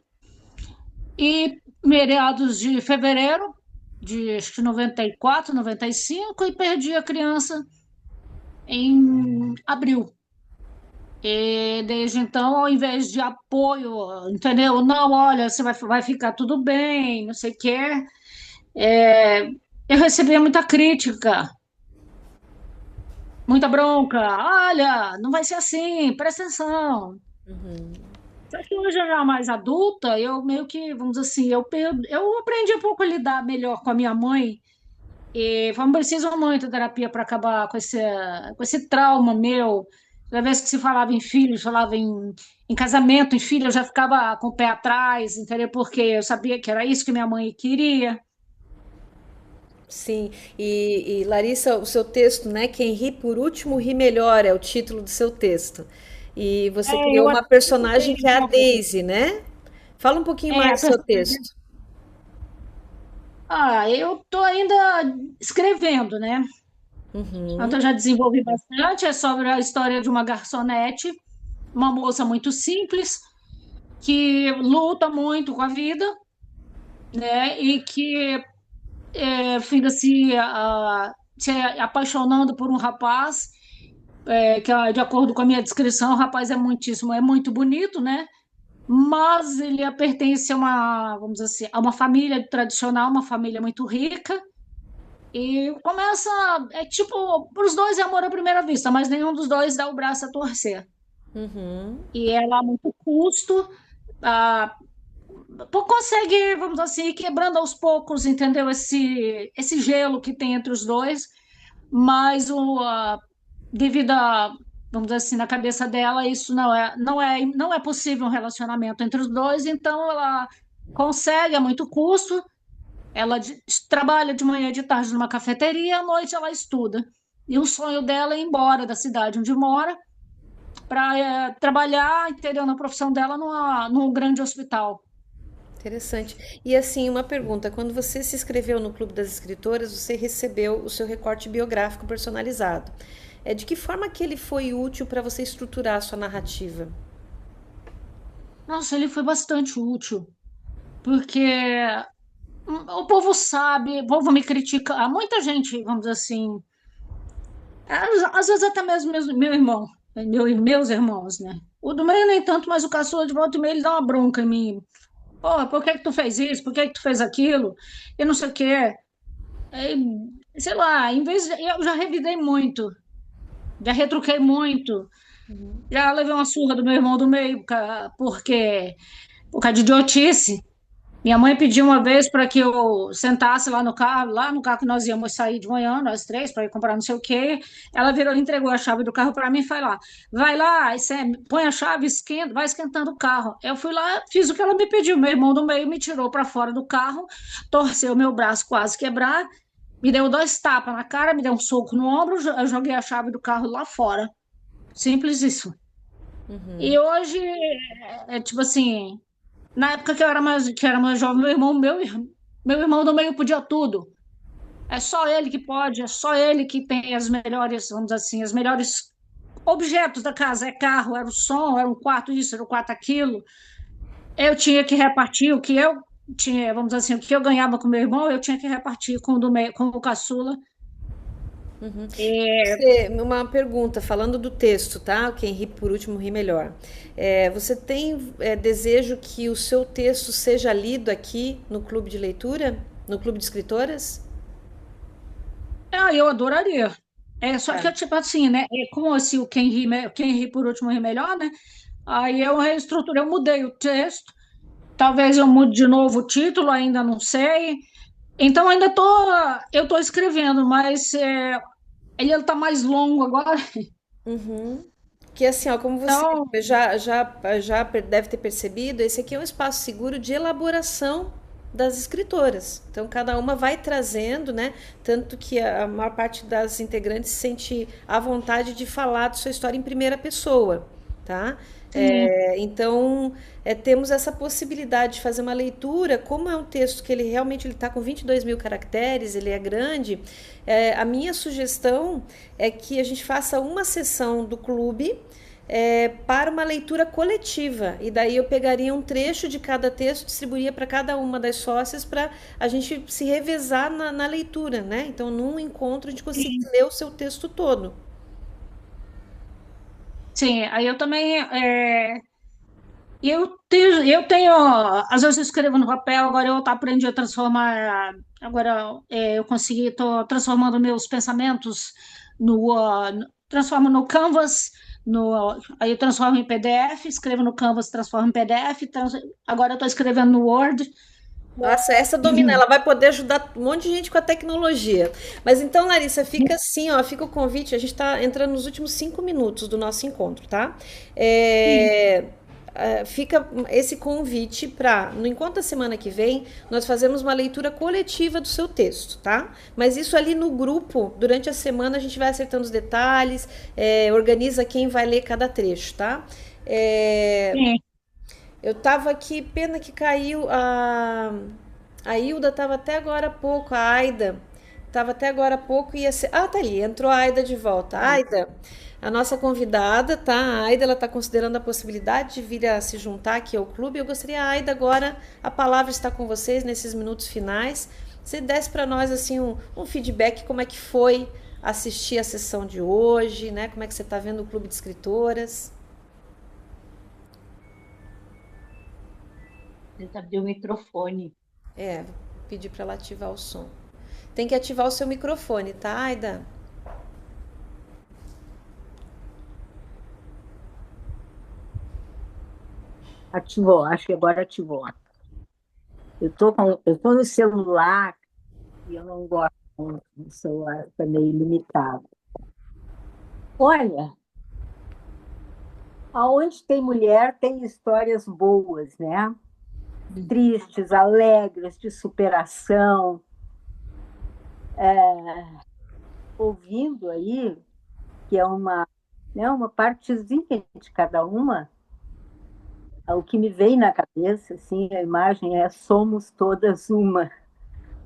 e meados de fevereiro de acho que 94, 95, e perdi a criança em abril. E desde então, ao invés de apoio, entendeu? Não, olha, você vai ficar tudo bem, não sei o quê. É, eu recebia muita crítica, muita bronca. Olha, não vai ser assim, presta atenção. Só que hoje, já mais adulta, eu meio que, vamos dizer assim, eu aprendi um pouco a lidar melhor com a minha mãe. E não preciso muito de terapia para acabar com esse trauma meu. Toda vez que se falava em filhos, falava em casamento, em filho, eu já ficava com o pé atrás, entendeu? Porque eu sabia que era isso que minha mãe queria. Sim, e Larissa, o seu texto, né? Quem ri por último ri melhor é o título do seu texto. E você criou Eu uma até personagem estudei que é a um pouco. Daisy, né? Fala um pouquinho mais A do seu personagem. texto. Eu estou ainda escrevendo, né? Então, eu já desenvolvi bastante. É sobre a história de uma garçonete, uma moça muito simples, que luta muito com a vida, né? E que finda-se se apaixonando por um rapaz, de acordo com a minha descrição, o rapaz é muito bonito, né? Mas ele pertence a uma, vamos dizer assim, a uma família tradicional, uma família muito rica, e começa, tipo, para os dois é amor à primeira vista, mas nenhum dos dois dá o braço a torcer. Uhum. E ela, a muito custo, ah, consegue, vamos dizer assim, ir quebrando aos poucos, entendeu? Esse gelo que tem entre os dois, mas devido a, vamos dizer assim, na cabeça dela, isso não é possível um relacionamento entre os dois, então ela consegue a muito custo, trabalha de manhã e de tarde numa cafeteria, à noite ela estuda. E o sonho dela é ir embora da cidade onde mora para trabalhar, entendeu, na profissão dela num grande hospital. Interessante. E assim, uma pergunta: quando você se inscreveu no Clube das Escritoras, você recebeu o seu recorte biográfico personalizado. De que forma que ele foi útil para você estruturar a sua narrativa? Nossa, ele foi bastante útil, porque o povo sabe, o povo me critica, há muita gente, vamos dizer assim, às vezes até mesmo meu irmão, meus irmãos, né? O do meio nem tanto, mas o caçula de volta e meia ele dá uma bronca em mim. Pô, por que que tu fez isso? Por que que tu fez aquilo? E não sei o quê. Sei lá, eu já revidei muito, já retruquei muito, já levei uma surra do meu irmão do meio, por causa de idiotice. Minha mãe pediu uma vez para que eu sentasse lá no carro que nós íamos sair de manhã, nós três, para ir comprar não sei o quê. Ela virou e entregou a chave do carro para mim e foi lá. Vai lá, aí você põe a chave, esquenta, vai esquentando o carro. Eu fui lá, fiz o que ela me pediu. Meu irmão do meio me tirou para fora do carro, torceu meu braço quase quebrar, me deu dois tapas na cara, me deu um soco no ombro, eu joguei a chave do carro lá fora. Simples isso. E hoje, tipo assim, na época que eu era mais jovem, meu irmão do meio podia tudo. É só ele que pode, é só ele que tem as melhores, vamos dizer assim, os melhores objetos da casa. É carro, era o som, era um quarto isso, era um quarto aquilo. Eu tinha que repartir o que eu tinha, vamos dizer assim, o que eu ganhava com meu irmão, eu tinha que repartir com o do meio, com o caçula. É, Uma pergunta, falando do texto, tá? Quem ri por último ri melhor. Você tem desejo que o seu texto seja lido aqui no clube de leitura? No clube de escritoras? eu adoraria. Só Tá. que, tipo assim, né? Como assim, quem ri por último ri melhor, né? Aí eu reestruturei, eu mudei o texto. Talvez eu mude de novo o título, ainda não sei. Então eu tô escrevendo, mas ele está mais longo agora. Que assim, ó, como você Então, já deve ter percebido, esse aqui é um espaço seguro de elaboração das escritoras. Então, cada uma vai trazendo, né? Tanto que a maior parte das integrantes se sente à vontade de falar de sua história em primeira pessoa, tá? sim, Então, temos essa possibilidade de fazer uma leitura, como é um texto que ele realmente está com 22 mil caracteres, ele é grande, a minha sugestão é que a gente faça uma sessão do clube para uma leitura coletiva. E daí eu pegaria um trecho de cada texto, distribuiria para cada uma das sócias para a gente se revezar na leitura, né? Então, num encontro, a gente conseguir sim, ler o seu texto todo. sim. Aí eu também. Eu tenho. Às vezes eu escrevo no papel, agora eu aprendi a transformar. Agora eu consegui, estou transformando meus pensamentos transformo no Canvas, aí eu transformo em PDF, escrevo no Canvas, transformo em PDF, agora eu estou escrevendo no Word. Nossa, essa domina, ela vai poder ajudar um monte de gente com a tecnologia. Mas então, Larissa, fica assim, ó, fica o convite. A gente está entrando nos últimos 5 minutos do nosso encontro, tá? Fica esse convite para, no encontro da semana que vem, nós fazemos uma leitura coletiva do seu texto, tá? Mas isso ali no grupo, durante a semana, a gente vai acertando os detalhes, organiza quem vai ler cada trecho, tá? É, Sim, eu tava aqui, pena que caiu a Hilda tava até agora há pouco, a Aida tava até agora há pouco ia ser, tá ali, entrou a Aida de volta. Aida, a nossa convidada, tá? A Aida, ela tá considerando a possibilidade de vir a se juntar aqui ao clube. Eu gostaria, Aida, agora a palavra está com vocês nesses minutos finais Se desse para nós assim um feedback, como é que foi assistir a sessão de hoje, né? Como é que você está vendo o Clube de Escritoras? Tenta abrir o microfone. Vou pedir para ela ativar o som. Tem que ativar o seu microfone, tá, Aida? Ativou, acho que agora ativou. Eu tô no celular e eu não gosto muito do celular, está meio limitado. Olha, aonde tem mulher tem histórias boas, né? Tristes, alegres, de superação. Ouvindo aí, que é uma partezinha de cada uma, o que me vem na cabeça, assim, a imagem é somos todas uma,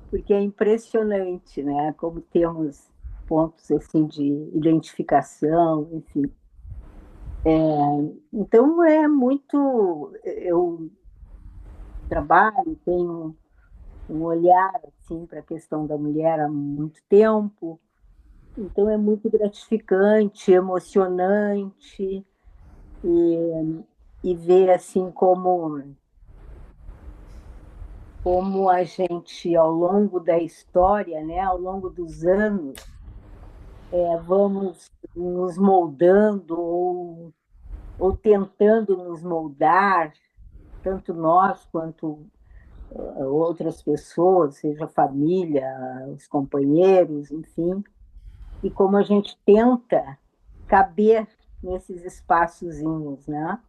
porque é impressionante, né? Como temos pontos assim de identificação, enfim. Então é muito, eu trabalho, tenho um olhar assim para a questão da mulher há muito tempo, então é muito gratificante, emocionante e ver assim como a gente, ao longo da história, né, ao longo dos anos, vamos nos moldando ou tentando nos moldar, tanto nós quanto outras pessoas, seja a família, os companheiros, enfim, e como a gente tenta caber nesses espaçozinhos, né?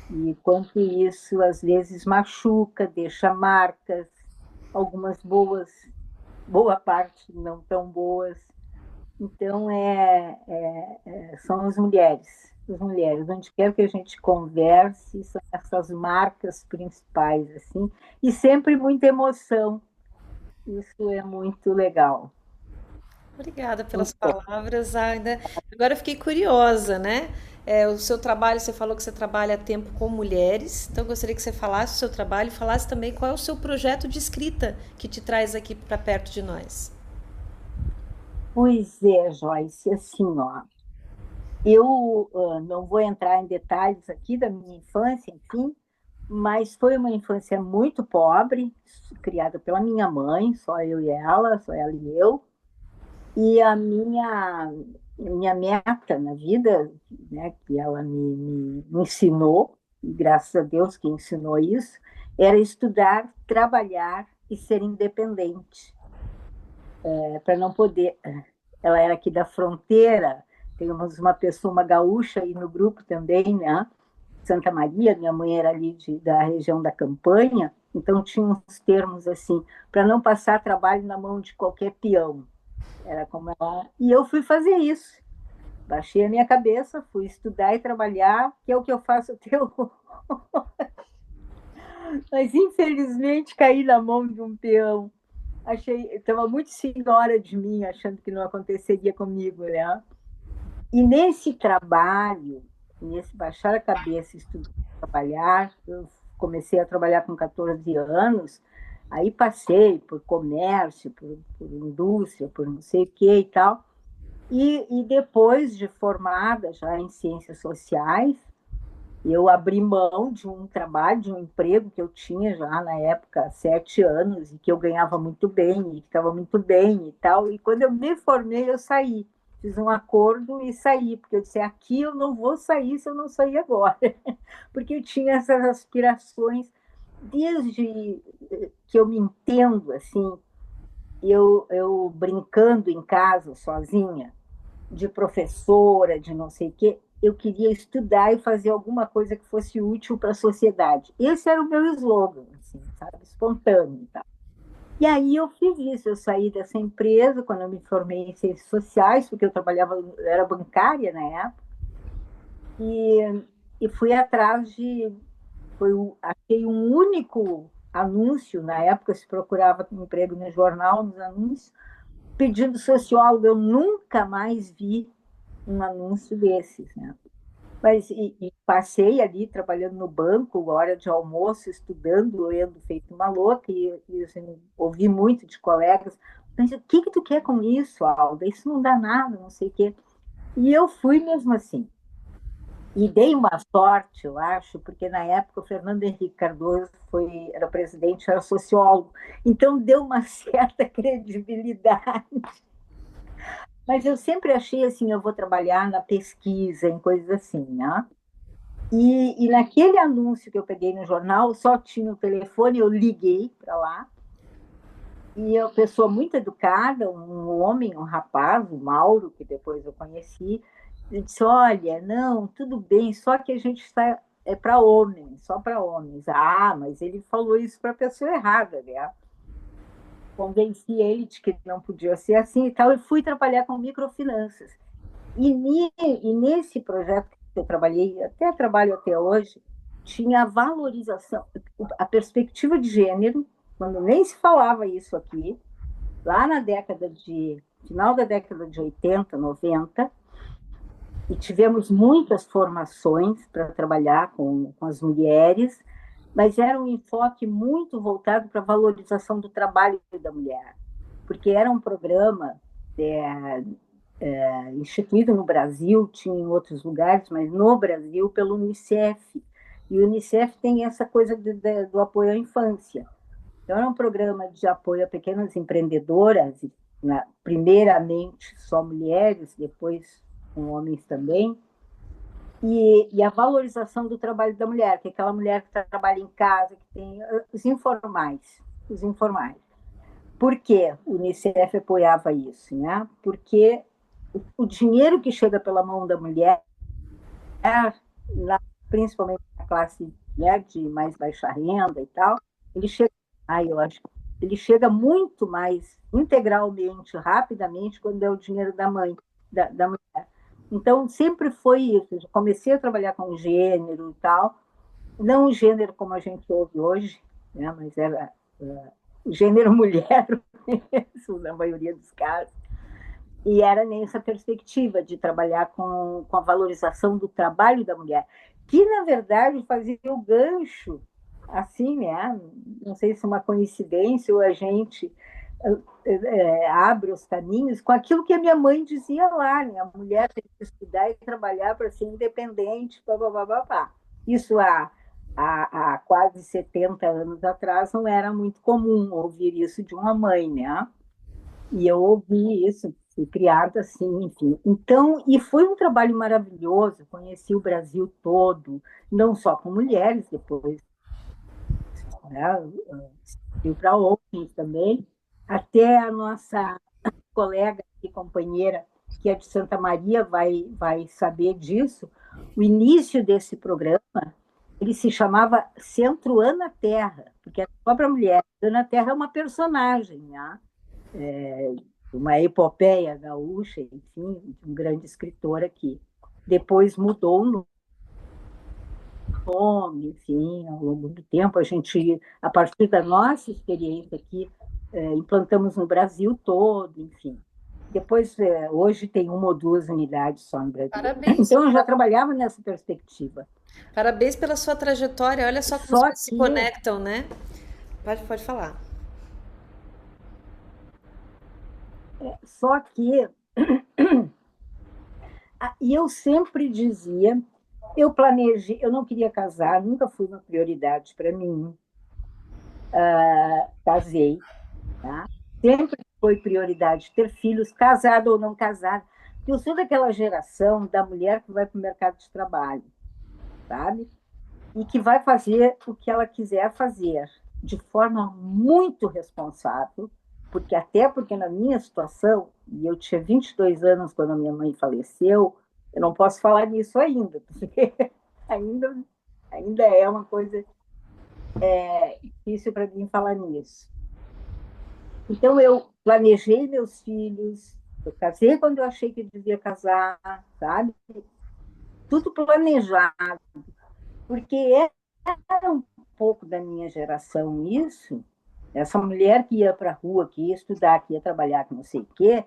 E quanto isso às vezes machuca, deixa marcas, algumas boas, boa parte não tão boas. Então são as mulheres, onde quer que a gente converse, são essas marcas principais assim, e sempre muita emoção. Isso é muito legal. Obrigada pelas Muito bom. palavras, Aida. Agora eu fiquei curiosa, né? O seu trabalho, você falou que você trabalha a tempo com mulheres, então eu gostaria que você falasse o seu trabalho e falasse também qual é o seu projeto de escrita que te traz aqui para perto de nós. Pois é, Joyce, assim, ó, eu não vou entrar em detalhes aqui da minha infância, enfim, mas foi uma infância muito pobre, criada pela minha mãe, só eu e ela, só ela e eu. E a minha meta na vida, né, que ela me ensinou, e graças a Deus que ensinou isso, era estudar, trabalhar e ser independente, para não poder. Ela era aqui da fronteira, temos uma pessoa, uma gaúcha aí no grupo também, né? Santa Maria, minha mãe era ali da região da Campanha, então tinha uns termos assim, para não passar trabalho na mão de qualquer peão. Era como ela. E eu fui fazer isso. Baixei a minha cabeça, fui estudar e trabalhar, que é o que eu faço até hoje. Mas, infelizmente, caí na mão de um peão. Estava muito senhora de mim, achando que não aconteceria comigo, né? E nesse trabalho, nesse baixar a cabeça, estudar, trabalhar, eu comecei a trabalhar com 14 anos, aí passei por comércio, por indústria, por não sei o que e tal. E depois de formada já em ciências sociais, eu abri mão de um trabalho, de um emprego que eu tinha já na época, há 7 anos, e que eu ganhava muito bem, e que estava muito bem e tal. E quando eu me formei, eu saí. Fiz um acordo e saí, porque eu disse, aqui eu não vou sair se eu não sair agora. Porque eu tinha essas aspirações, desde que eu me entendo, assim, eu brincando em casa, sozinha, de professora, de não sei o quê, eu queria estudar e fazer alguma coisa que fosse útil para a sociedade. Esse era o meu slogan, assim, sabe? Espontâneo e tal. E aí eu fiz isso, eu saí dessa empresa quando eu me formei em ciências sociais, porque eu era bancária na época, e fui atrás achei um único anúncio, na época se procurava um emprego no jornal, nos anúncios, pedindo sociólogo, eu nunca mais vi um anúncio desses, né? Mas e passei ali trabalhando no banco, hora de almoço, estudando, lendo, feito uma louca, e assim, ouvi muito de colegas, mas o que tu quer com isso, Alda? Isso não dá nada, não sei o quê. E eu fui mesmo assim. E dei uma sorte, eu acho, porque na época o Fernando Henrique Cardoso era presidente, era sociólogo, então deu uma certa credibilidade. Mas eu sempre achei assim, eu vou trabalhar na pesquisa, em coisas assim, né? E naquele anúncio que eu peguei no jornal, só tinha o telefone, eu liguei para lá, e a pessoa muito educada, um homem, um rapaz, o Mauro, que depois eu conheci, ele disse, olha, não, tudo bem, só que a gente está para homens, só para homens. Ah, mas ele falou isso para a pessoa errada, né? Convenci ele de que não podia ser assim e tal, e fui trabalhar com microfinanças. E nesse projeto que eu trabalhei, até trabalho até hoje, tinha a valorização, a perspectiva de gênero, quando nem se falava isso aqui, lá na final da década de 80, 90, e tivemos muitas formações para trabalhar com as mulheres, mas era um enfoque muito voltado para a valorização do trabalho da mulher, porque era um programa instituído no Brasil, tinha em outros lugares, mas no Brasil pelo Unicef. E o Unicef tem essa coisa do apoio à infância. Então, era um programa de apoio a pequenas empreendedoras, primeiramente só mulheres, depois com homens também, e a valorização do trabalho da mulher, que é aquela mulher que trabalha em casa, que tem os informais. Por que o Unicef apoiava isso? Né? Porque o dinheiro que chega pela mão da mulher, principalmente na classe, né, de mais baixa renda e tal, ele chega, eu acho, ele chega muito mais integralmente, rapidamente, quando é o dinheiro da mãe, da mulher. Então, sempre foi isso. Eu comecei a trabalhar com gênero e tal, não o gênero como a gente ouve hoje, né, mas era o gênero mulher mesmo, na maioria dos casos. E era nessa perspectiva de trabalhar com a valorização do trabalho da mulher, que, na verdade, fazia o gancho, assim, né? Não sei se é uma coincidência ou a gente abre os caminhos com aquilo que a minha mãe dizia lá, né? A mulher tem que estudar e trabalhar para ser independente, pá. Isso há quase 70 anos atrás não era muito comum ouvir isso de uma mãe, né? E eu ouvi isso, fui criada assim, enfim. Então, e foi um trabalho maravilhoso, conheci o Brasil todo, não só com mulheres, depois, né, fui para homens também, até a nossa colega e companheira, que é de Santa Maria, vai saber disso. O início desse programa, ele se chamava Centro Ana Terra, porque é só para mulher. Ana Terra é uma personagem, né? Uma epopeia gaúcha, enfim, um grande escritor aqui. Depois mudou o nome, enfim, ao longo do tempo, a partir da nossa experiência aqui, implantamos no Brasil todo, enfim. Depois, hoje tem uma ou duas unidades só no Brasil. Parabéns. Então, eu já trabalhava nessa perspectiva. Parabéns pela sua trajetória. Olha só como as coisas se conectam, né? Pode falar. Só que e eu sempre dizia, eu planejei, eu não queria casar, nunca foi uma prioridade para mim. Casei, tá? Sempre foi prioridade ter filhos, casado ou não casado. Eu sou daquela geração da mulher que vai para o mercado de trabalho, sabe? E que vai fazer o que ela quiser fazer, de forma muito responsável, porque na minha situação, e eu tinha 22 anos quando a minha mãe faleceu, eu não posso falar nisso ainda, porque ainda é uma coisa difícil para mim falar nisso. Então, eu planejei meus filhos, eu casei quando eu achei que eu devia casar, sabe? Tudo planejado, porque era um pouco da minha geração isso. Essa mulher que ia para a rua, que ia estudar, que ia trabalhar, que não sei o quê,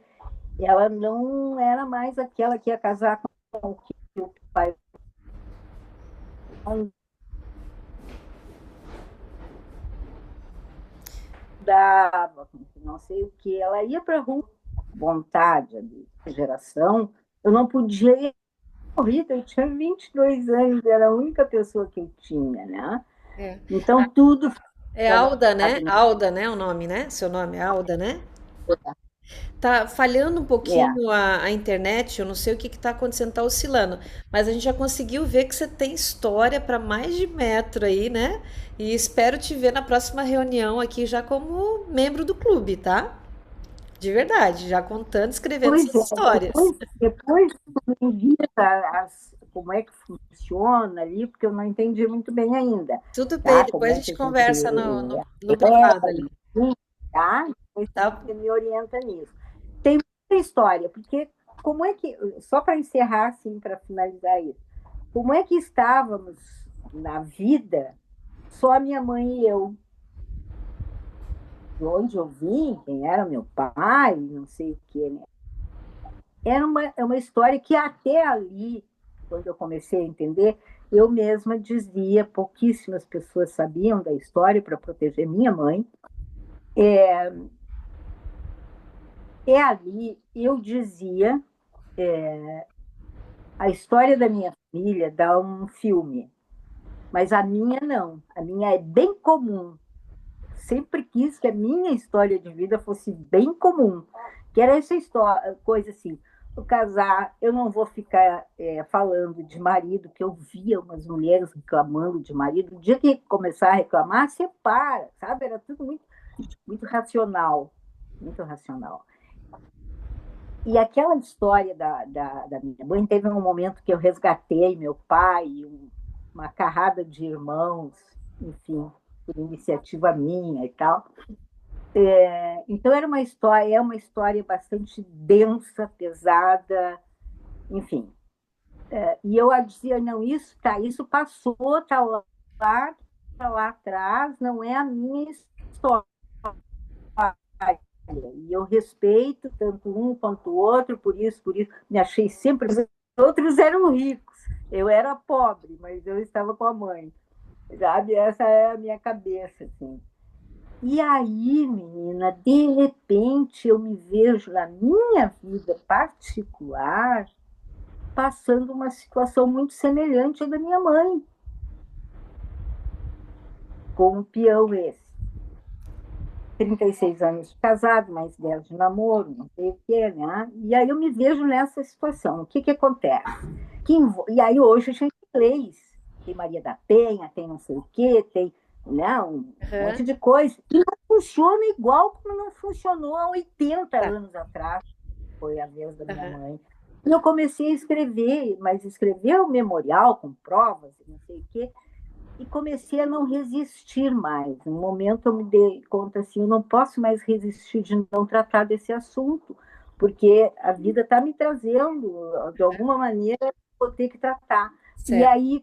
ela não era mais aquela que ia casar com o que o pai dava, não sei o que, ela ia para a rua, vontade ali, geração, eu não podia ir corrida, eu tinha 22 anos, era a única pessoa que eu tinha, né? É. Então tudo É Alda, né? Alda, né? O nome, né? Seu nome é Alda, né? Tá falhando um pouquinho a internet, eu não sei o que está acontecendo, tá oscilando, mas a gente já conseguiu ver que você tem história para mais de metro aí, né? E espero te ver na próxima reunião aqui já como membro do clube, tá? De verdade, já contando, escrevendo Pois suas histórias. depois me envia como é que funciona ali, porque eu não entendi muito bem ainda. Tudo Tá? bem, Como depois a é que gente conversa no privado ali, tá? Depois tá? você me orienta nisso. Tem muita história, porque como é que, só para encerrar, assim, para finalizar isso, como é que estávamos na vida, só a minha mãe e eu, de onde eu vim, quem era meu pai, não sei o que, né? É uma história que até ali, quando eu comecei a entender, eu mesma dizia, pouquíssimas pessoas sabiam da história para proteger minha mãe. Ali eu dizia, a história da minha família dá um filme, mas a minha não. A minha é bem comum. Sempre quis que a minha história de vida fosse bem comum, que era essa história, coisa assim, eu casar, eu não vou ficar falando de marido, que eu via umas mulheres reclamando de marido, o dia que começar a reclamar, separa, sabe? Era tudo muito, muito racional, muito racional. E aquela história da minha mãe, teve um momento que eu resgatei meu pai, uma carrada de irmãos, enfim, por iniciativa minha e tal. Então é uma história bastante densa, pesada, enfim. E eu dizia, não, isso passou, está lá atrás, não é a minha história. E eu respeito tanto um quanto o outro, por isso, me achei sempre. Os outros eram ricos, eu era pobre, mas eu estava com a mãe, sabe? Essa é a minha cabeça, assim. E aí, menina, de repente eu me vejo na minha vida particular passando uma situação muito semelhante à da minha mãe, com um peão esse. 36 anos de casado, mais 10 de namoro, não sei o quê, né? E aí eu me vejo nessa situação. O que acontece? E aí hoje a gente tem leis. Tem Maria da Penha, tem não sei o quê, tem, né, um monte de coisa. E não funciona igual como não funcionou há 80 anos atrás. Foi a vez da minha mãe. E eu comecei a escrever, mas escrever o memorial com provas, não sei o quê, e comecei a não resistir mais. No momento eu me dei conta assim, eu não posso mais resistir de não tratar desse assunto, porque a vida está me trazendo, de alguma maneira, vou ter que tratar. Certo. E aí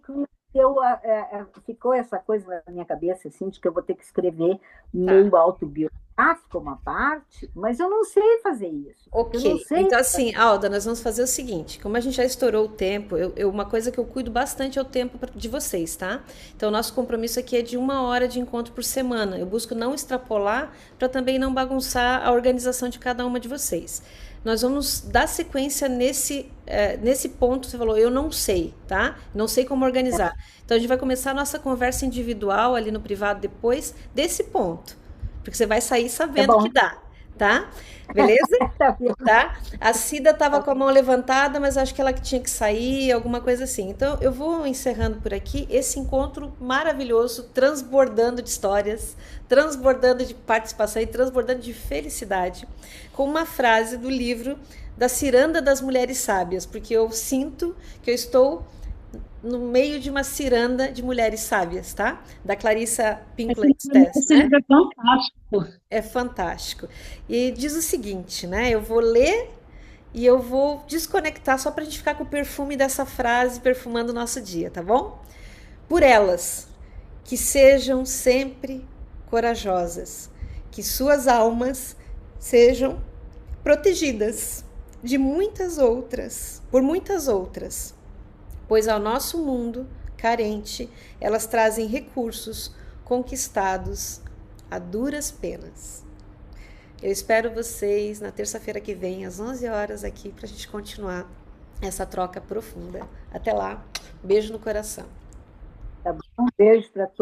ficou essa coisa na minha cabeça, assim, de que eu vou ter que escrever meio autobiográfico, uma parte, mas eu não sei fazer isso. Ok, então assim, Alda, nós vamos fazer o seguinte, como a gente já estourou o tempo, uma coisa que eu cuido bastante é o tempo de vocês, tá? Então, o nosso compromisso aqui é de 1 hora de encontro por semana. Eu busco não extrapolar para também não bagunçar a organização de cada uma de vocês. Nós vamos dar sequência nesse ponto, você falou, eu não sei, tá? Não sei como organizar. Então, a gente vai começar a nossa conversa individual ali no privado depois desse ponto. Porque você vai sair sabendo que dá, tá? Beleza? Tá? A Cida estava com a mão levantada, mas acho que ela tinha que sair, alguma coisa assim. Então, eu vou encerrando por aqui esse encontro maravilhoso, transbordando de histórias, transbordando de participação e transbordando de felicidade, com uma frase do livro da Ciranda das Mulheres Sábias, porque eu sinto que eu estou no meio de uma ciranda de mulheres sábias, tá? Da Clarissa Pinkola Estés, né? É fantástico. É fantástico. E diz o seguinte, né? Eu vou ler e eu vou desconectar só para a gente ficar com o perfume dessa frase perfumando o nosso dia, tá bom? Por elas, que sejam sempre corajosas, que suas almas sejam protegidas de muitas outras, por muitas outras, pois ao nosso mundo carente, elas trazem recursos conquistados a duras penas. Eu espero vocês na terça-feira que vem, às 11 horas, aqui, para a gente continuar essa troca profunda. Até lá, beijo no coração. Tá bom? Um beijo para todos.